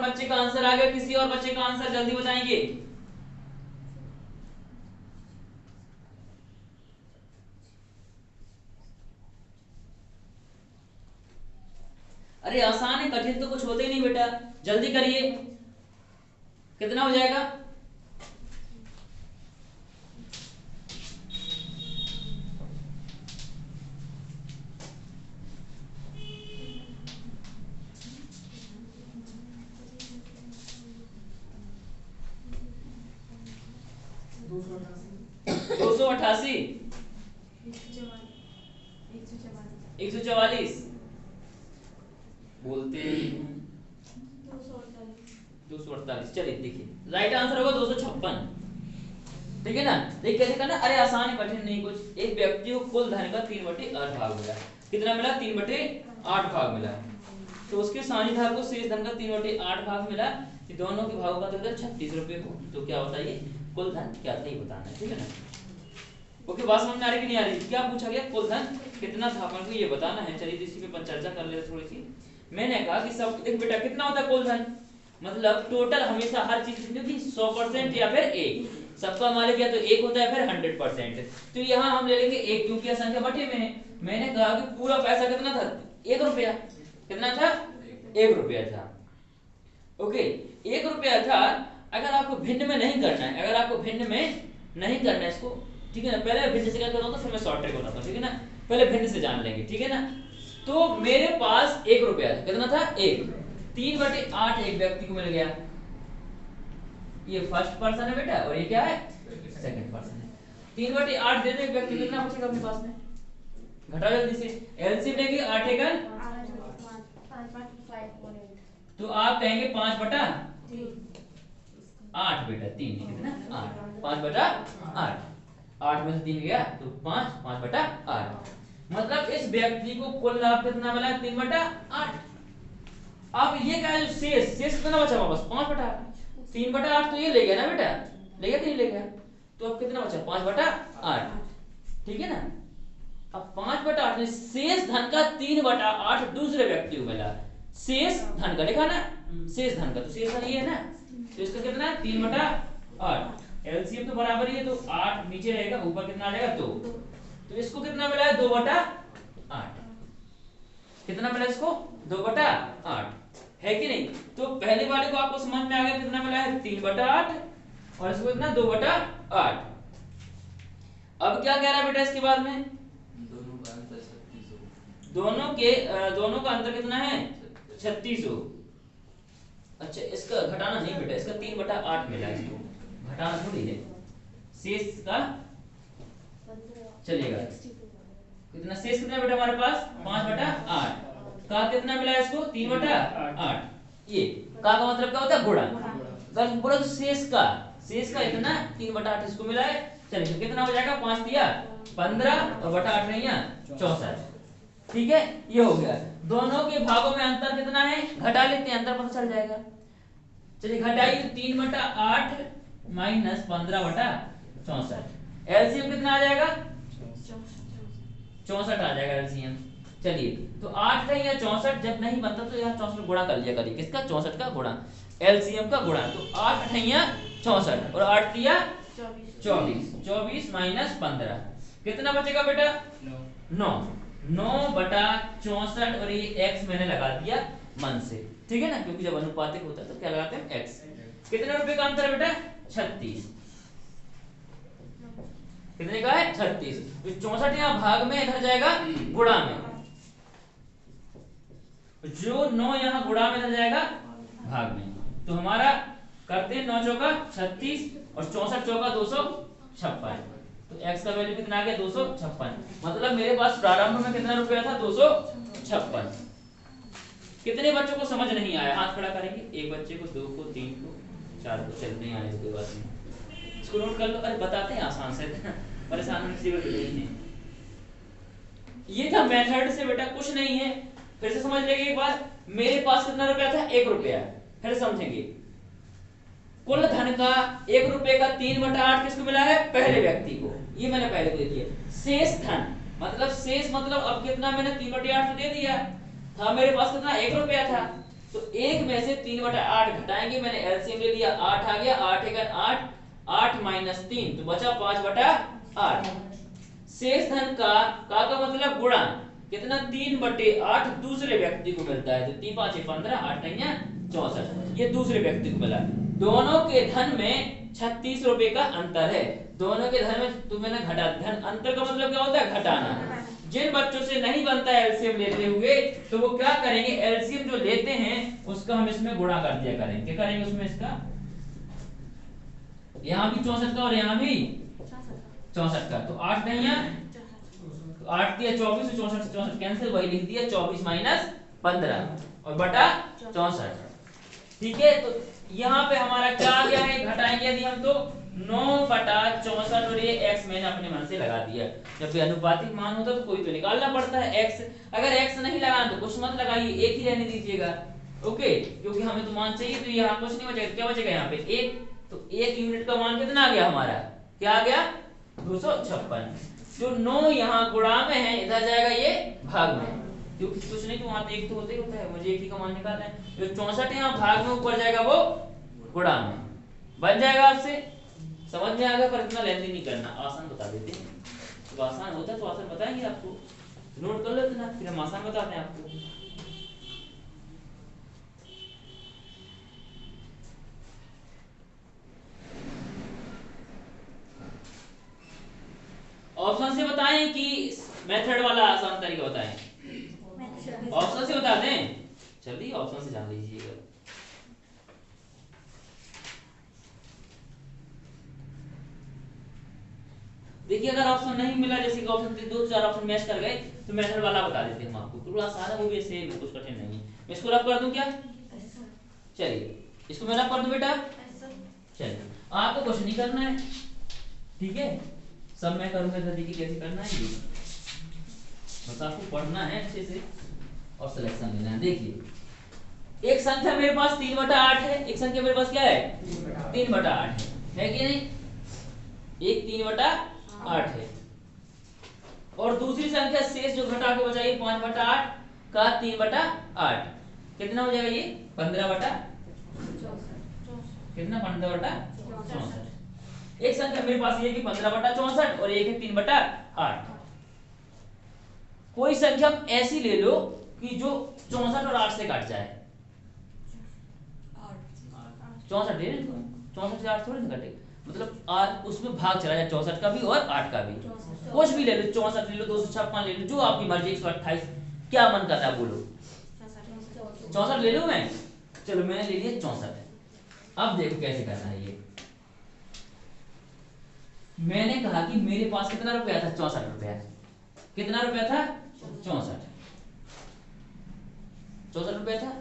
S1: बच्चे का आंसर आ गया। किसी और बच्चे का आंसर जल्दी बताएंगे? अरे आसान है, कठिन तो कुछ होते ही नहीं बेटा, जल्दी करिए। कितना हो जाएगा? दो सौ अठासी 144 बोलते 248। चलिए देखिए, राइट आंसर होगा 256, ठीक है ना? देखिए कैसे करना, अरे आसान है, कठिन नहीं कुछ। एक व्यक्ति को कुल धन का 3/8 भाग मिला। कितना मिला? 3/8 भाग मिला। तो उसके साझीदार को शेष धन का 3/8 भाग मिला। कि दोनों के भागों का अंतर 36 रुपए हो तो क्या होता है? ये कुल धन क्या था ये बताना है, ठीक है ना? ओके, बात समझ में आ रही कि नहीं आ रही? क्या पूछा गया? कुल धन कितना था अपन को ये बताना है। चलिए इसी पे अपन चर्चा कर लेते थोड़ी सी। मैंने कहा कि सब देख बेटा, कितना होता है कुल धन? मतलब टोटल हमेशा हर चीज की 100% या फिर 1, सबका मालिक या तो 1 होता है फिर 100%। तो यहाँ हम ले लेंगे 1 क्योंकि यह संख्या बटे में है। मैंने कहा कि पूरा पैसा कितना था? 1 रुपया। कितना था? 1 रुपया था। ओके, 1 रुपया था। अगर आपको भिन्न में नहीं करना है, इसको, ठीक है ना? पहले भिन्न से क्या करता हूं तो फिर मैं शॉर्ट ट्रिक बताता हूं, ठीक है ना? पहले भिन्न से जान लेंगे, ठीक है ना? तो मेरे पास 1 रुपया था। कितना था? 1। 3/8 एक व्यक्ति को मिल गया। ये फर्स्ट पर्सन है बेटा और ये क्या है? सेकंड पर्सन है। 3/8 दे दे एक व्यक्ति, कितना बचेगा अपने पास में? घटा जल्दी से। एलसीएम लेंगे 8 एकड़, तो आप कहेंगे 5/3। 8 बेटा 3 कितना 8 5/8 8 में से 3 गया तो 5 5/8 मतलब इस व्यक्ति को कुल लाभ कितना मिला 3/8। अब ये क्या है जो शेष कितना बचा वापस 5/8 3/8 तो ये ले गया ना बेटा ले गया कि नहीं ले गया तो अब कितना बचा 5/8 ठीक है ना। अब 5/8 में शेष धन का 3/8 दूसरे व्यक्ति को मिला शेष धन का लिखा ना शेष धन का तो शेष धन ये है ना तो इसका कितना है 3/8 एलसीएम तो बराबर ही है तो 8 नीचे रहेगा ऊपर कितना आ जाएगा 2 तो इसको कितना मिला है 2/8 कितना मिला इसको 2/8 है कि नहीं। तो पहले वाले को आपको समझ में आ गया कितना मिला है 3/8 और इसको कितना 2/8। अब क्या कह रहा है बेटा इसके बाद में
S3: दोनों का अंतर 36 हो
S1: दोनों का अंतर कितना है 36 हो। अच्छा इसका घटाना नहीं बेटा इसका 3/8 मिला इसको घटाना थोड़ी है शेष का चलेगा कितना शेष कितना बेटा हमारे पास 5/8 का कितना मिला इसको 3/8 ये का मतलब क्या होता है गुणा अगर बोला तो शेष का इतना 3/8 इसको मिला है चलिए कितना हो जाएगा 5 दिया 15 और बटा 8 नहीं 64 ठीक है ये हो गया। दोनों के भागों में अंतर कितना है घटा लेते हैं अंतर पता चल जाएगा चलिए घटाइए 3/8 माइनस 15/64 एलसीएम कितना आ जाएगा 64 आ जाएगा एलसीएम। चलिए तो 8 का या 64 जब नहीं बनता तो यहाँ 64 गुणा कर लिया करिए किसका 64 का गुणा एलसीएम का गुणा तो 8 अठैया 64 और 8 दिया 24 माइनस 15 कितना बचेगा बेटा 9/64 और ये x मैंने लगा दिया मन से ठीक है ना क्योंकि जब अनुपातिक होता है तो क्या लगाते हैं x कितने रुपए का अंतर है बेटा 36 कितने का है 36 तो 64 यहाँ भाग में इधर जाएगा गुणा में जो 9 यहाँ गुणा में इधर जाएगा भाग में तो हमारा करते हैं 9 चौका 36 और 64 चौका 256 तो x का वैल्यू कितना आ गया 256 मतलब मेरे पास प्रारंभ में कितना रुपया था 256। कितने बच्चों को समझ नहीं आया हाथ खड़ा करेंगे एक बच्चे को 2 को 3 को 4 को चल नहीं आने कोई बात नहीं इसको नोट कर लो अरे बताते हैं आसान से परेशान होने की जरूरत नहीं है। ये था मेथड से बेटा कुछ नहीं है फिर से समझ लेंगे एक बार मेरे पास कितना रुपया था 1 रुपया फिर समझेंगे कुल धन का 1 रुपए का 3/8 किसको मिला है पहले व्यक्ति को ये मैंने पहले को दे दिया शेष धन मतलब अब कितना मैंने 3/8 तो दे दिया था मेरे पास कितना 1 रुपया था तो 1 में से 3/8 घटाएंगे मैंने एलसीएम ले लिया 8 आ गया 8 × 8 माइनस 3 तो बचा 5/8 शेष धन का मतलब गुणा कितना 3/8 दूसरे व्यक्ति को मिलता है तो 3 5 15 8 64 ये दूसरे व्यक्ति को मिला दोनों के धन में 36 रुपए का अंतर है दोनों के धन में तो मैंने घटा धन अंतर का मतलब क्या होता है घटाना जिन बच्चों से नहीं बनता है एलसीएम लेते हुए तो वो क्या करेंगे एलसीएम जो लेते हैं उसका हम इसमें गुणा कर दिया करेंगे क्या करेंगे उसमें इसका यहाँ भी 64 का और यहाँ भी 64 का तो 8 नहीं 8 दिया 24 64 कैंसिल वही लिख दिया 24 माइनस 15 और बटा 64 ठीक है। तो यहाँ पे हमारा क्या आ गया है घटाएंगे यदि हम तो 9/64 और ये x मैंने अपने मन से लगा दिया जब भी अनुपातिक मान होता तो कोई तो निकालना पड़ता है x अगर x नहीं लगाना तो कुछ मत लगाइए एक ही रहने दीजिएगा ओके क्योंकि हमें तो मान चाहिए तो यहाँ कुछ नहीं बचेगा क्या बचेगा यहाँ पे 1 तो 1 यूनिट का मान कितना आ गया हमारा क्या आ गया 256 जो 9 यहाँ गुणा में है इधर जाएगा ये भाग में क्योंकि कुछ नहीं तो वहां तो एक तो होता ही होता है मुझे एक ही का मान निकालना है जो 64 यहाँ भाग में ऊपर जाएगा वो गुणा में बन जाएगा आपसे समझ में आ गया पर इतना लेंदी नहीं करना आसान बता देते हैं तो आसान होता है तो आसान बताएंगे आपको नोट कर लो इतना फिर हम आसान बताते हैं आपको ऑप्शन से बताएं कि मेथड वाला आसान तरीका बताएं ऑप्शन से बता दें चलिए ऑप्शन से जान लीजिएगा देखिए अगर ऑप्शन नहीं मिला जैसे कि ऑप्शन 2-4 ऑप्शन मैच कर गए तो मेथड वाला बता देते हैं हम आपको थोड़ा आसान है वो भी ऐसे कुछ कठिन नहीं है मैं इसको रफ कर दूं क्या चलिए इसको मैं रफ कर दूं बेटा चलिए आपको कुछ नहीं करना है, ठीक है, सब मैं करूंगा दादी की कैसे करना है ये, बस आपको पढ़ना है अच्छे से और सिलेक्शन लेना है। देखिए एक संख्या मेरे पास 3/8 है, एक संख्या मेरे पास क्या है 3/8 है कि नहीं, एक 3/8 है, और दूसरी संख्या शेष जो घटा के बचाइए 5/8 का 3/8 कितना हो जाएगा ये 15/, कितना 15/64। एक संख्या मेरे पास ये कि 15/64 और एक है 3/8। कोई संख्या ऐसी ले लो कि जो 64 और 8 से काट जाए। 64 ले लो, 64 से 8 थोड़ी ना कटे, मतलब 8 उसमें भाग चला जाए 64 का भी और 8 का भी, कुछ भी ले लो, 64 ले लो, 256 ले लो, जो आपकी मर्जी, 128, क्या मन कर रहा है बोलो। 64 ले लो मैं, चलो मैंने ले लिया 64। अब देखो कैसे करना है ये। मैंने कहा कि मेरे पास कितना रुपया था 64 रुपया, कितना रुपया था 64 रुपया था।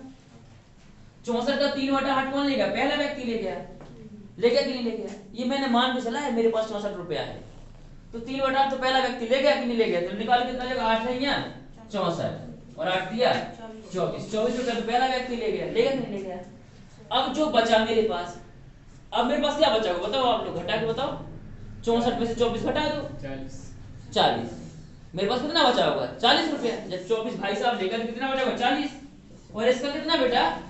S1: 64 का 3/8 कौन ले गया, पहला व्यक्ति ले गया, ले गया कि नहीं ले गया, ये मैंने मान के चला है मेरे पास 64 रुपया है, तो 3/8 तो पहला व्यक्ति ले गया कि नहीं ले गया, तो निकाल कितना जगह 8 है यहाँ 64 और 8 दिया 24 रुपया तो पहला व्यक्ति ले गया, ले गया कि नहीं ले गया। अब जो बचा मेरे पास, अब मेरे पास क्या बचा होगा बताओ आप लोग, घटा के बताओ, 64 में से 24 घटा दो 40, मेरे पास कितना बचा होगा 40 रुपया। जब 24 भाई साहब लेकर कितना बचा होगा 40, और इसका कितना बेटा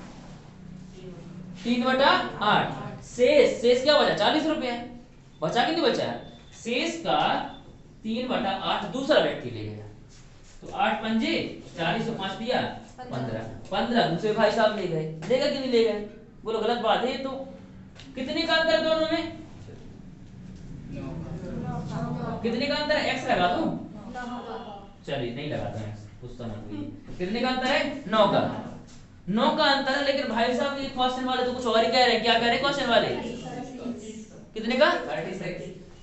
S1: 3/8, शेष क्या बचा 40 रुपया, बचा कि नहीं बचा, शेष का 3/8 दूसरा व्यक्ति ले गया, तो 8 पंजे 40 और 5 दिया 15 दूसरे भाई साहब ले गए, लेगा कि नहीं ले गए, बोलो गलत बात है। तो कितने का अंतर दोनों में, कितने का अंतर है, एक्स लगा दूं, चलिए नहीं लगाता हूं, पूछता मत हुई कितने का अंतर है 9 का अंतर है। लेकिन भाई साहब ये क्वेश्चन वाले तो कुछ और ही कह रहे हैं, क्या कह रहे हैं क्वेश्चन वाले, कितने का 36।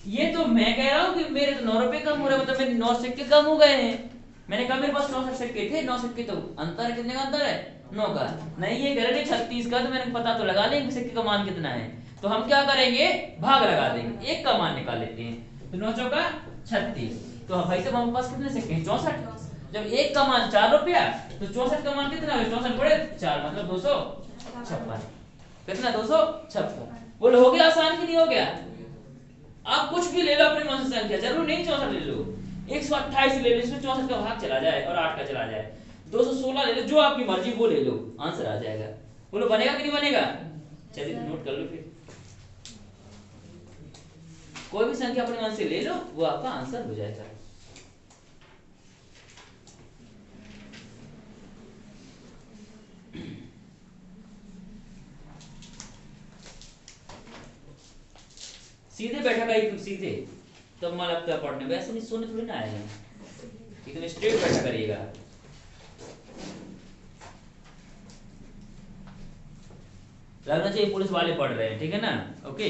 S1: ये तो मैं कह रहा हूँ कि मेरे तो 9 रुपए कम हो रहे, मतलब मेरे 9 सिक्के कम हो गए हैं। मैंने कहा मेरे पास 9 सिक्के थे, 9 सिक्के, तो अंतर है कितने का अंतर है 9 का, नहीं ये कह रहे थे 36 का, तो मैंने पता तो लगा लेंगे सिक्के का मान कितना है, तो हम क्या करेंगे भाग लगा देंगे, एक का मान निकाल लेते हैं, तो 9 चौका 36, तो भाई साहब हमारे पास कितने सिक्के हैं 64, जब एक का मान 4 रुपया तो 64 का मान कितना है 64 बड़े 4 मतलब 256, कितना 256, बोलो हो गया आसान कि नहीं हो गया। आप कुछ भी ले लो अपने मन से संख्या, जरूर नहीं 64 ले लो, 128 ले लो, इसमें 64 का भाग चला जाए और 8 का चला जाए, 216 ले लो, जो आपकी मर्जी वो ले लो, आंसर आ जाएगा। बोलो बनेगा कि नहीं बनेगा, चलिए नोट कर लो, फिर कोई भी संख्या अपने मन से ले लो, वो आपका आंसर हो जाएगा। सीधे बैठा का एकदम सीधे, तब मन लगता है पढ़ने, वैसे नहीं सोने थोड़ी ना आए हैं, एकदम स्ट्रेट बैठा करिएगा। लगना चाहिए पुलिस वाले पढ़ रहे हैं, ठीक है ना, ओके।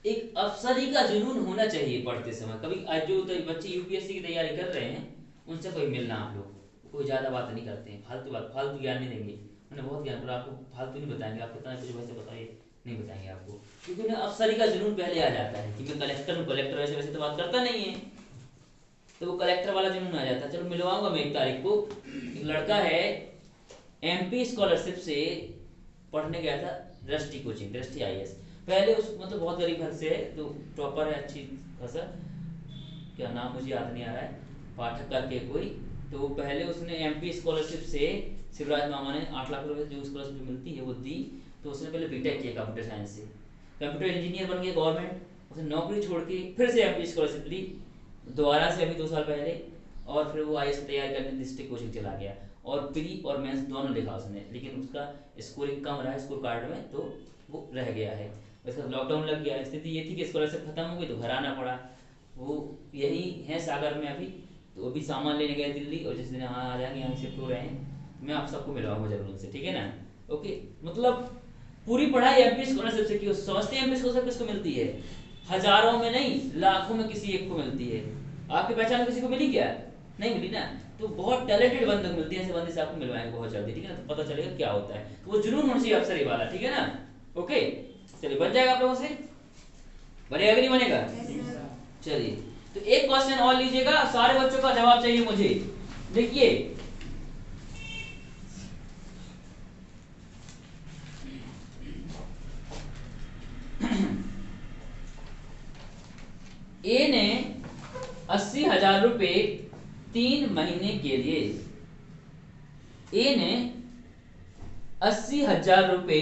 S1: एक अफसरी का जुनून होना चाहिए पढ़ते समय, कभी आज जो तो बच्चे यूपीएससी की तैयारी कर रहे हैं उनसे कोई मिलना, आप लोग कोई ज्यादा बात नहीं करते हैं, फालतू ज्ञान नहीं देंगे, उन्हें बहुत ज्ञान, पर आपको फालतू नहीं बताएंगे, आप कितना कुछ वैसे बताइए नहीं बताएंगे आपको, क्योंकि उन्हें अफसरी का जुनून पहले आ जाता है कि मैं कलेक्टर हूँ, कलेक्टर वैसे वैसे तो बात करता नहीं है, तो वो कलेक्टर वाला जुनून आ जाता है। चलो मिलवाऊंगा मैं 1 तारीख को, एक लड़का है एमपी स्कॉलरशिप से पढ़ने गया था, दृष्टि कोचिंग, दृष्टि आईएएस, पहले उस मतलब बहुत गरीब घर से है, तो टॉपर है अच्छी खासा, क्या नाम मुझे याद नहीं आ रहा है, पाठक करके कोई, तो पहले उसने एमपी स्कॉलरशिप से शिवराज मामा ने 8 लाख रुपए जो स्कॉलरशिप मिलती है वो दी, तो उसने पहले बीटेक किया कंप्यूटर साइंस से, कंप्यूटर इंजीनियर बन गया गवर्नमेंट, उसने नौकरी छोड़ के फिर से एमपी स्कॉलरशिप ली दोबारा से अभी 2 साल पहले, और फिर वो आईएएस की तैयारी करने डिस्ट्रिक्ट कोचिंग चला गया, और प्री और मेंस दोनों लिखा उसने, लेकिन उसका स्कोरिंग कम रहा स्कोर कार्ड में, तो वो रह गया है। उसका लॉकडाउन लग गया, स्थिति ये थी कि स्कॉलरशिप खत्म हो गई तो घर आना पड़ा, वो यही है सागर में अभी, तो अभी सामान लेने गए दिल्ली, और जिस दिन यहाँ आ जाएंगे यहाँ शिफ्ट हो रहे हैं, मैं आप सबको मिलवाऊंगा जरूर उनसे, ठीक है ना, ओके। मतलब पूरी पढ़ाई एमपी स्कॉलरशिप से की, समझते हैं एमपी स्कॉलरशिप किसको मिलती है, हजारों में नहीं लाखों में किसी एक को मिलती है। आपकी पहचान किसी को मिली क्या, नहीं मिली ना, तो बहुत टैलेंटेड बंदे को मिलती है, ऐसे बंदे से आपको मिलवाएंगे बहुत जल्दी, ठीक है ना, तो पता चलेगा क्या होता है, तो वो जुनून होना चाहिए अफसर ये वाला, ठीक है ना। ओके चलिए, बन जाएगा आप लोगों से, बनेगा कि नहीं बनेगा? चलिए, तो एक क्वेश्चन और लीजिएगा, सारे बच्चों का जवाब चाहिए मुझे। देखिए ए ने 80,000 रुपए 3 महीने के लिए, ए ने 80,000 रुपए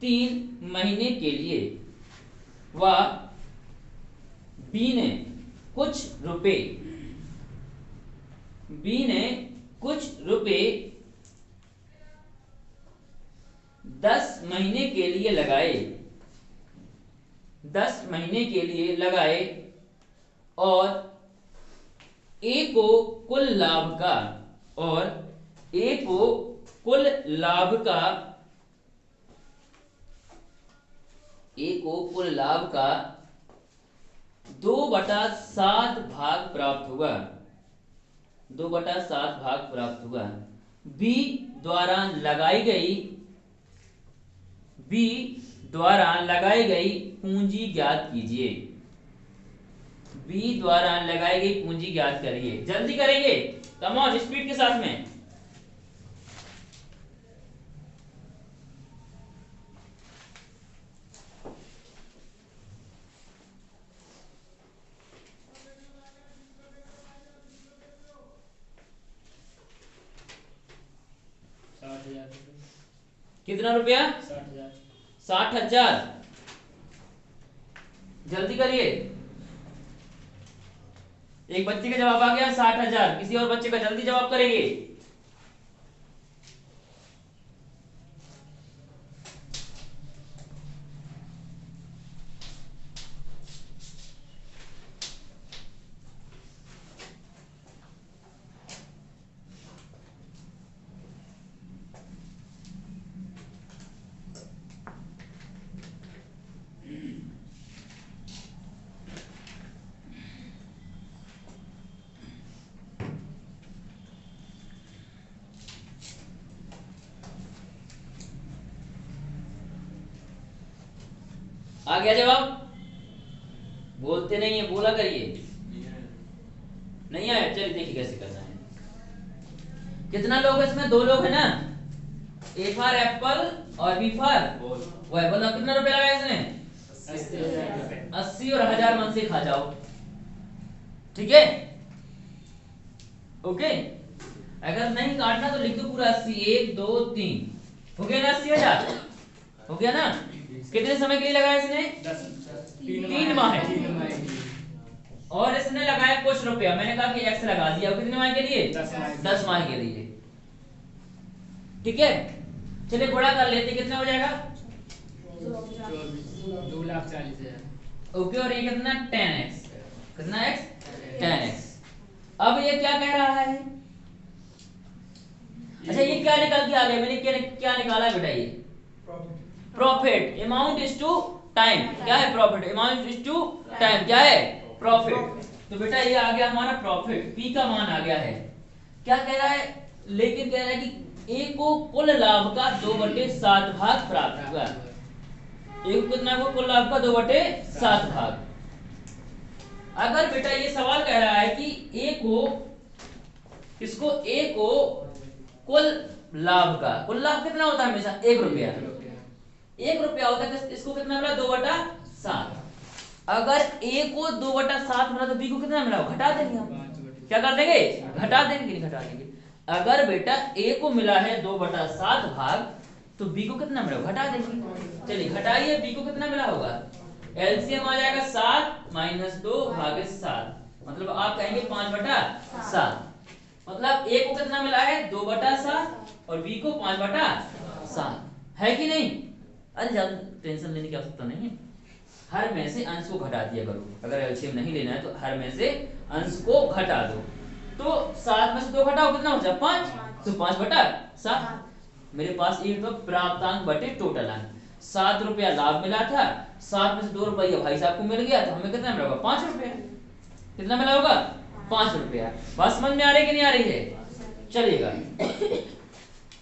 S1: 3 महीने के लिए व बी ने कुछ रुपए, बी ने कुछ रुपए 10 महीने के लिए लगाए, 10 महीने के लिए लगाए और ए को कुल लाभ का, और ए को कुल लाभ का, ए को कुल लाभ का 2/7 भाग प्राप्त हुआ, 2/7 भाग प्राप्त हुआ। बी द्वारा लगाई गई, बी द्वारा लगाई गई पूंजी ज्ञात कीजिए, बी द्वारा लगाई गई पूंजी ज्ञात करिए। जल्दी करेंगे, कम ऑन स्पीड के साथ में। कितना रुपया?
S4: 60,000।
S1: 60,000। जल्दी करिए, एक बच्चे का जवाब आ गया 60,000, किसी और बच्चे का जल्दी जवाब करेंगे। आ गया जवाब? बोलते नहीं है, बोला करिए। नहीं आया? चलिए देखिए कैसे करना है। कितना लोग है इसमें? 2 लोग है ना, ए फॉर एप्पल और बी फॉर बॉय। बोला कितना रुपया लगाया इसने? 80 और 1000 मन से खा जाओ, ठीक है। ओके, अगर नहीं काटना तो लिख दो पूरा 80, 1 2 3, हो गया ना 80,000? हो गया ना? कितने समय के लिए लगाया इसने? 3 माह है। और इसने लगाया कुछ रुपया, मैंने कहा कि एक्स लगा दिया। कितने माह के लिए? 10 माह के लिए, ठीक है। चलिए गुणा कर लेते, कितना हो जाएगा?
S4: 2,40,000।
S1: ओके, और ये कितना? 10x। कितना x? 10x। अब ये क्या कह रहा है? अच्छा, ये क्या निकल के आ गया? मैंने क्या निकाला है बेटा? ये profit amount is to time. क्या है? Profit amount is to time. क्या है? प्रॉफिट। तो बेटा ये आ गया हमारा प्रॉफिट, पी का मान आ गया है। क्या कह रहा है? लेकिन कह रहा है कि ए को कुल लाभ का 2/7 भाग प्राप्त हुआ। ए को कितना? को कुल लाभ का 2/7 भाग। अगर बेटा ये सवाल कह रहा है कि ए को, इसको ए को कुल लाभ का, कुल लाभ कितना होता है? हमेशा 1 रुपया, 1 रुपया होता है। इसको कितना मिला? 2/7। अगर ए को 2/7 मिला तो बी को कितना मिला? घटा देंगे हम। क्या कर देंगे? घटा देंगे, नहीं घटा देंगे। अगर बेटा ए को मिला है 2/7 भाग, तो बी को कितना मिला? घटा देंगे। चलिए घटाइए, बी को कितना मिला होगा? एलसीएम आ जाएगा 7 - 2 भागे 7, मतलब आप कहेंगे 5/7। मतलब ए को कितना मिला है? 2/7 और बी को 5/7, है कि नहीं? अरे ज्यादा टेंशन लेने की आवश्यकता नहीं है, हर में से अंश को घटा दिया करो। अगर एलसीएम नहीं लेना है तो हर में से अंश को घटा दो। तो 7 में से 2 घटाओ, कितना हो जाए? 5। तो 5/7। मेरे पास एक तो प्राप्तांक बटे टोटल अंक। 7 रुपया लाभ मिला था, 7 में से 2 रुपया भाई साहब को मिल गया, तो हमें कितना मिला होगा? 5 रुपया। कितना मिला होगा? 5 रुपया। बात समझ में आ रही कि नहीं आ रही है? चलिएगा,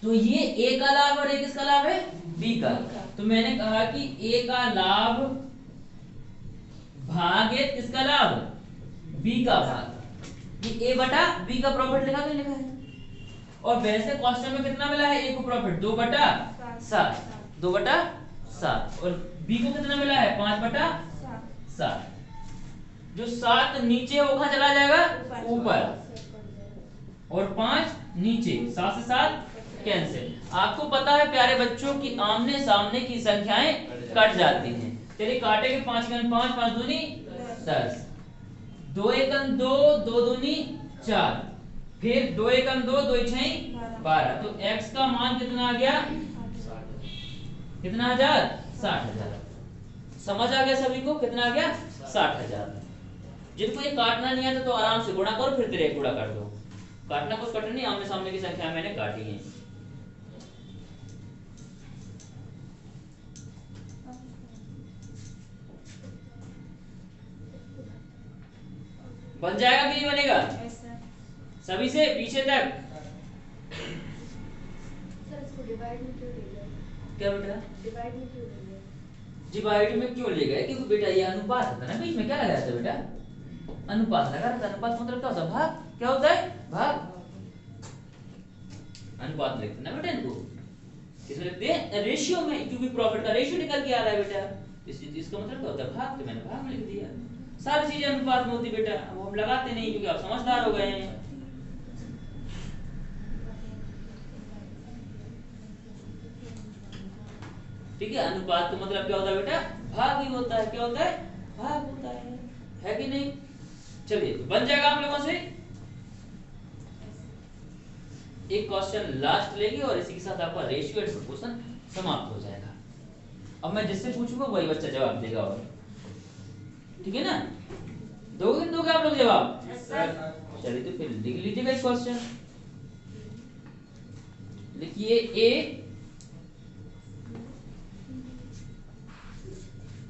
S1: तो ये ए का लाभ और ए किसका लाभ है? बी का। तो मैंने कहा कि ए का लाभ भागे किसका लाभ? बी का भाग। ये ए बटा बी का प्रॉफिट लिखा कि नहीं लिखा है? और वैसे क्वेश्चन में कितना मिला है? ए को प्रॉफिट 2/7, 2/7, और बी को कितना मिला है? 5/7। जो 7 नीचे वो कहां चला जाएगा? ऊपर, और 5 नीचे, 7 से 7 कैंसिल। आपको पता है प्यारे बच्चों की आमने सामने की संख्याएं कट जाती हैं। चलिए काटेंगे, 5 गुना 5, 5 दूनी 10, 2 एकम 2, 2 दूनी 4, फिर 2 एकम 2, 2 छई 12। तो x का मान कितना आ गया? कितना हजार? 60,000। समझ आ गया सभी को? कितना आ गया? 60,000। जिनको ये काटना नहीं आता तो आराम से गुणा करो, फिर तिरेक गुणा कर दो। काटना कुछ कठिन नहीं, आमने सामने की संख्या मैंने काटी है। बन जाएगा कि नहीं बनेगा? सभी से पीछे तक।
S2: सर इसको डिवाइड में क्यों ले गए?
S1: क्या बेटा?
S2: डिवाइड में क्यों ले गए?
S1: डिवाइड में क्यों ले गए? क्योंकि बेटा ये अनुपात होता है ना, बीच में क्या लगाया था बेटा? अनुपात लगा रहता है। अनुपात मतलब क्या होता है? भाग। क्या होता है? भाग। अनुपात लिखते ना बेटा इनको, किसमें लिखते हैं? रेशियो में, क्योंकि प्रॉफिट का रेशियो निकल के आ रहा है बेटा। इसका मतलब क्या होता है? भाग। तो मैंने भाग में लिख दिया। सारी चीजें अनुपात में होती बेटा, वो हम लगाते नहीं क्योंकि आप समझदार हो गए हैं। ठीक है, अनुपात का मतलब क्या होता है बेटा? भाग ही होता है। क्या होता है? भाग होता है कि नहीं? चलिए, बन जाएगा आप लोगों से। एक क्वेश्चन लास्ट लेंगे और इसी के साथ आपका रेशियो एंड प्रोपोर्शन समाप्त हो जाएगा। अब मैं जिससे पूछूंगा वही बच्चा जवाब देगा। और ठीक है ना? दोगे आप लोग जवाब? चलिए तो फिर लिख लीजिएगा एक क्वेश्चन। लिखिए, ए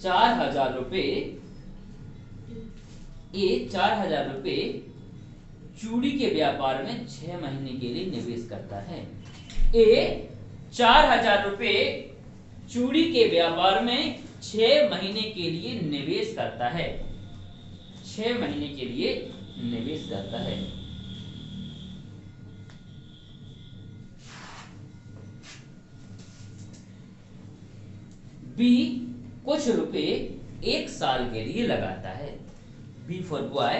S1: 4,000 रुपए, ए 4,000 रुपए चूड़ी के व्यापार में 6 महीने के लिए निवेश करता है। ए 4,000 रुपए चूड़ी के व्यापार में 6 महीने के लिए निवेश करता है। 6 महीने के लिए निवेश करता है। बी कुछ रुपए 1 साल के लिए लगाता है। बी फॉर बॉय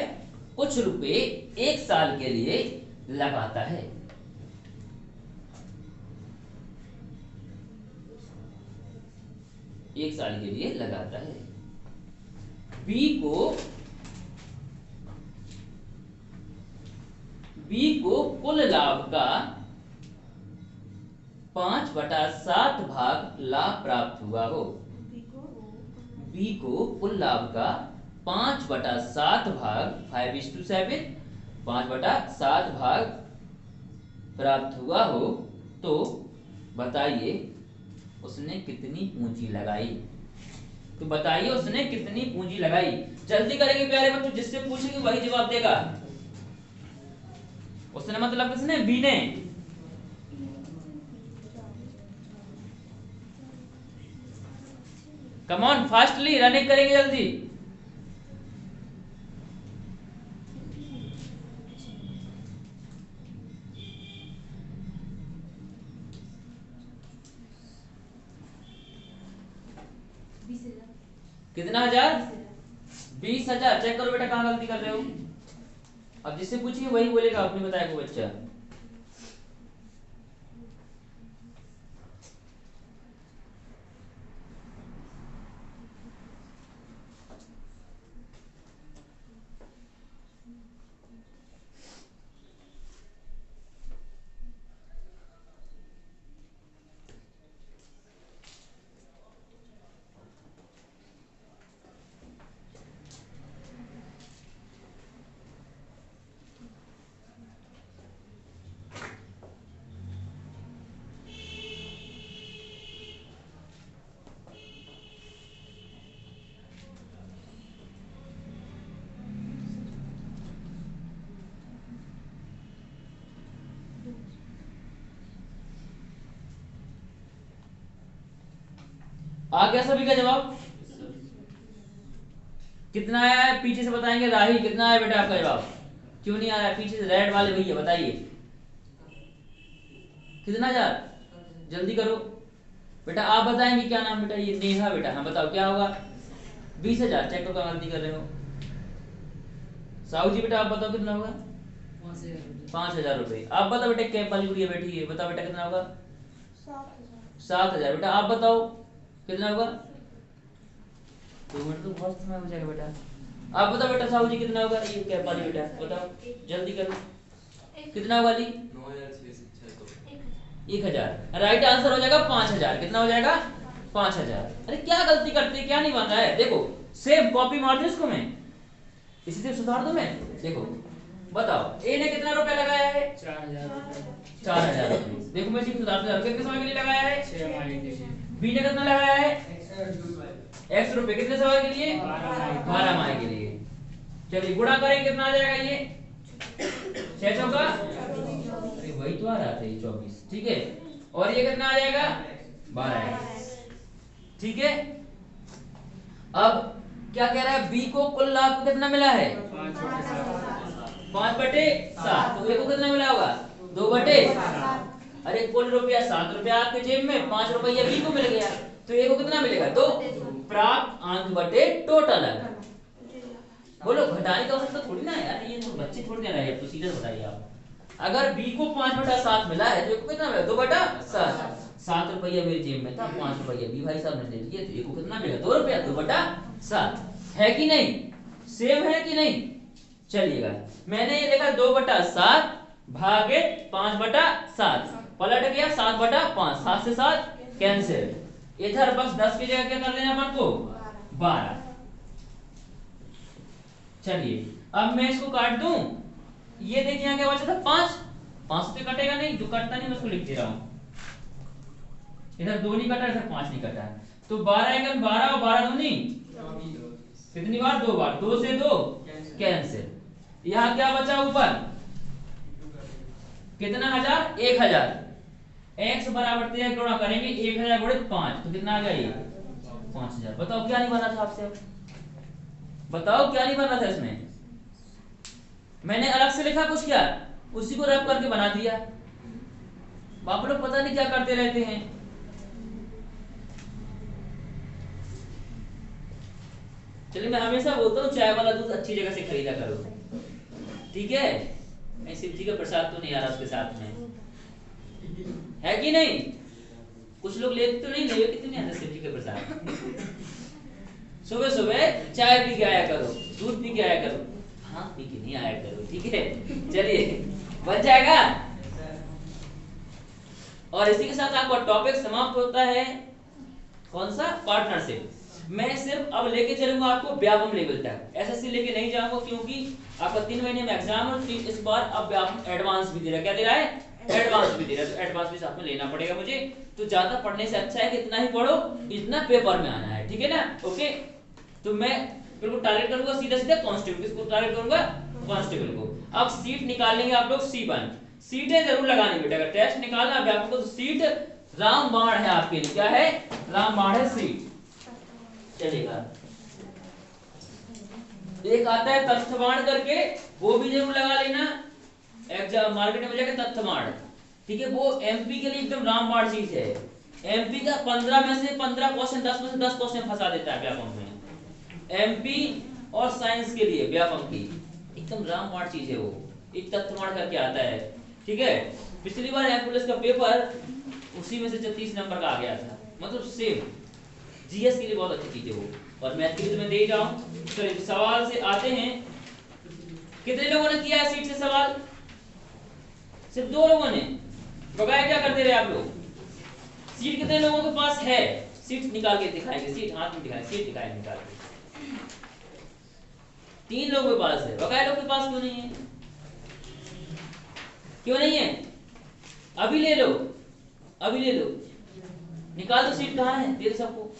S1: कुछ रुपए 1 साल के लिए लगाता है। एक साल के लिए लगाता है। बी को कुल लाभ का 5/7 भाग लाभ प्राप्त हुआ हो। बी को कुल लाभ का 5/7 भाग 5:7 5/7 भाग प्राप्त हुआ हो तो बताइए उसने कितनी पूंजी लगाई। तो बताइए उसने कितनी पूंजी लगाई। जल्दी करेंगे प्यारे बच्चों, जिससे पूछेंगे वही जवाब देगा। उसने मतलब किसने? बी ने। कम ऑन फास्टली, रनिंग करेंगे जल्दी। कितना हजार? 20,000। चेक करो बेटा कहां गलती कर रहे हो। अब जिससे पूछिए वही बोलेगा, आपने बताया वो बच्चा। आ गया सभी का जवाब? कितना आया है पीछे से बताएंगे? राही कितना आया बेटा आपका जवाब? क्यों नहीं आ रहा है पीछे से? रेड वाले भैया बताइए कितना हजार? जल्दी करो बेटा। आप बताएंगे क्या नाम बेटा? ये नेहा बेटा। हाँ बताओ क्या होगा? 20,000। चेक करो गलती कर रहे हो। साहू जी बेटा आप बताओ कितना होगा? 5,000 रुपए। आप बताओ बेटा, कैप वाली गुड़िया बैठी है, बताओ बेटा कितना होगा? 7,000 बेटा। आप बताओ कितना होगा? 2 मिनट तो बहुत समय हो जाएगा बेटा। आप बताओ बेटा साहू जी कितना होगा? ये कैप वाली बेटा बताओ जल्दी करो कितना होगा? 1,000। राइट आंसर हो जाएगा 5,000। कितना हो जाएगा? 5,000। अरे क्या गलती करते, क्या नहीं बन रहा है? देखो सेम कॉपी मार दो इसको, मैं इसी से सुधार दूं मैं। देखो बताओ ए ने कितना रुपया लगाया है? 4,000 रुपए। देखो मैं इसी सुधारते जा रहा हूं। कितने समय के लिए लगाया है? 6 माह के लिए। बी ने कितना लगाया है? x रुपए। कितने समय के लिए? 12 माह के लिए। चलिए गुणा करें कितना आ जाएगा? ये 6 चौका, अरे वही तो आ रहा था, ये 24। ठीक है। और ये कितना आ जाएगा? 12। ठीक है। अब क्या कह रहा है? बी को कुल लाभ कितना मिला है? 5/7। तो ए को कितना मिला होगा? 2/7। अरे कुल रुपया 7 रुपया आपके जेब में, 5 रुपया बी को मिल गया, तो ए को कितना मिलेगा? 2। प्राप्त अंक बटे टोटल अंक। बोलो घटाने का आवश्यकता थोड़ी ना यार, ये तो बच्चे थोड़ी ना रहे। प्रोसीजर बताइए आप। अगर बी को 5/7 मिला है तो ए को कितना मिला? 2/7। 7 रुपया मेरे जेब में था, 5 रुपया बी भाई साहब ने दे दिए, तो ए को कितना मिलेगा? 2 रुपया। 2/7 है कि नहीं? सेम है कि नहीं? चलिएगा मैंने ये देखा 2/7 भागे 5/7, पलट गया 7/5। 7 से 7 कैंसिल। इधर बस 10 की जगह क्या कर देना अपन को? 12। चलिए अब मैं इसको काट दूं। ये देखिए यहाँ क्या बचा था? 5। 5 से कटेगा नहीं, जो कटता नहीं मैं उसको लिख दे रहा हूं। इधर 2 नहीं कटा, इधर 5 नहीं कटा, तो 12 एकम 12 और 12 दूनी कितनी बार? 2 बार। 2 से 2 कैंसिल। यहाँ क्या बचा ऊपर? कितना हजार? 1,000। x बराबर 13 गुणा करेंगे 1,000 गुणित 5, तो कितना आ गया? ये 5,000। बताओ क्या नहीं बना था आपसे? बताओ क्या नहीं बना था इसमें? मैंने अलग से लिखा कुछ क्या? उसी को रब करके बना दिया। आप लोग पता नहीं क्या करते रहते हैं। चलिए मैं हमेशा बोलता हूँ चाय वाला दूध अच्छी जगह से खरीदा करो, ठीक है? शिव जी का प्रसाद तो नहीं आ रहा उसके साथ में, है कि नहीं? कुछ लोग लेते तो नहीं, ले कितने आते शिव जी का प्रसाद। सुबह सुबह चाय पी के आया करो, दूध पी के आया करो, हाँ पी के नहीं आया करो, ठीक है? चलिए बन जाएगा। और इसी के साथ आपका टॉपिक समाप्त होता है। कौन सा? पार्टनरशिप। मैं सिर्फ अब लेके चलूंगा आपको व्यापम लेवल तक, एसएससी लेके नहीं जाऊंगा, क्योंकि आपका 3 महीने में एग्जाम और इस बार अब व्यापम एडवांस भी दे रहा है। क्या दे रहा है? एडवांस भी दे रहा है, तो एडवांस भी साथ में लेना पड़ेगा मुझे। तो ज्यादा पढ़ने से अच्छा है कि इतना ही पढ़ो, इतना पेपर में आना है, ठीक है ना? ओके, तो मैं बिल्कुल टारगेट करूंगा सीधा सीधा कांस्टेबल। किसको टारगेट करूंगा? कांस्टेबल को। अब सीट निकाल लेंगे आप लोग C1। सीटें जरूर लगानी बेटा, अगर टेस्ट निकालना व्यापक तो सीट रामबाण है आपके लिए। क्या है? रामबाण है सीट। चलेगा। एक आता है तथ्यबाण करके, वो भी जरूर लगा लेना एग्जाम मार्केट में जाके। तथ्यबाण, ठीक है, वो एमपी के लिए एकदम रामबाण चीज है। एमपी का 15 में से 15 क्वेश्चन, 10 में से 10 क्वेश्चन फंसा देता है व्यापम में। एमपी और साइंस के लिए व्यापम की एकदम रामबाण चीज है वो। एक तथ्यबाण करके आता है, ठीक है? पिछली बार एमपुलिस का पेपर उसी में से 30 नंबर का आ गया था, मतलब सेम। जीएस के लिए बहुत अच्छी चीज है वो, और मैथ के लिए तो मैं दे ही रहा हूं। चलिए सवाल से आते हैं। कितने लोगों ने किया है सीट से सवाल? सिर्फ 2 लोगों ने। बगाया क्या करते रहे आप लोग? सीट कितने लोगों के पास है? सीट निकाल के दिखाएंगे, सीट हाथ में दिखाएंगे, सीट दिखाएंगे निकाल के। 3 लोगों के पास है, बगाया लोग के पास क्यों नहीं है? क्यों नहीं है? अभी ले लो, अभी ले लो, निकाल दो। सीट कहाँ है? दे दो सबको,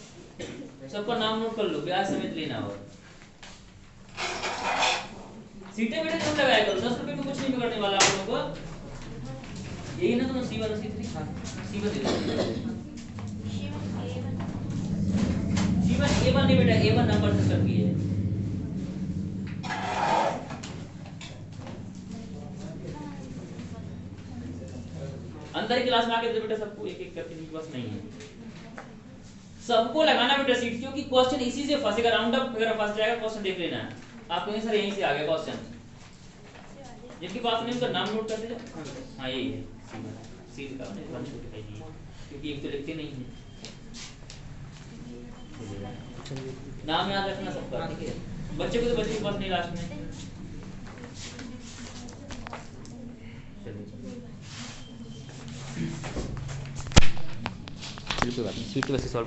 S1: सबका नाम नोट कर लो, ब्याज समेत लेना। और सीटें बेटे तुम लगाया करो, 10 रुपए में कुछ नहीं बिगड़ने वाला आप लोगों को। यही ना तुम C1 और C3 दे दो। A1 नहीं बेटा, A1 नंबर सिस्टम की है। अंदर क्लास में आके बेटा सबको एक एक करके इनके पास नहीं है, सबको लगाना बेटा सीट, क्योंकि क्वेश्चन इसी से फंसेगा। राउंड अप अगर फंस जाएगा क्वेश्चन देख लेना है आपको, सर यहीं से आ गया क्वेश्चन। जिनके पास नहीं उनका नाम नोट कर दीजिए। हाँ यही है सीट का, क्योंकि एक तो लिखते नहीं है। नाम याद रखना सबका, ठीक है। बच्चे को तो बच्चे के पास नहीं लास्ट में। चलिए कोई बात नहीं, सीट वैसे सॉल्व कर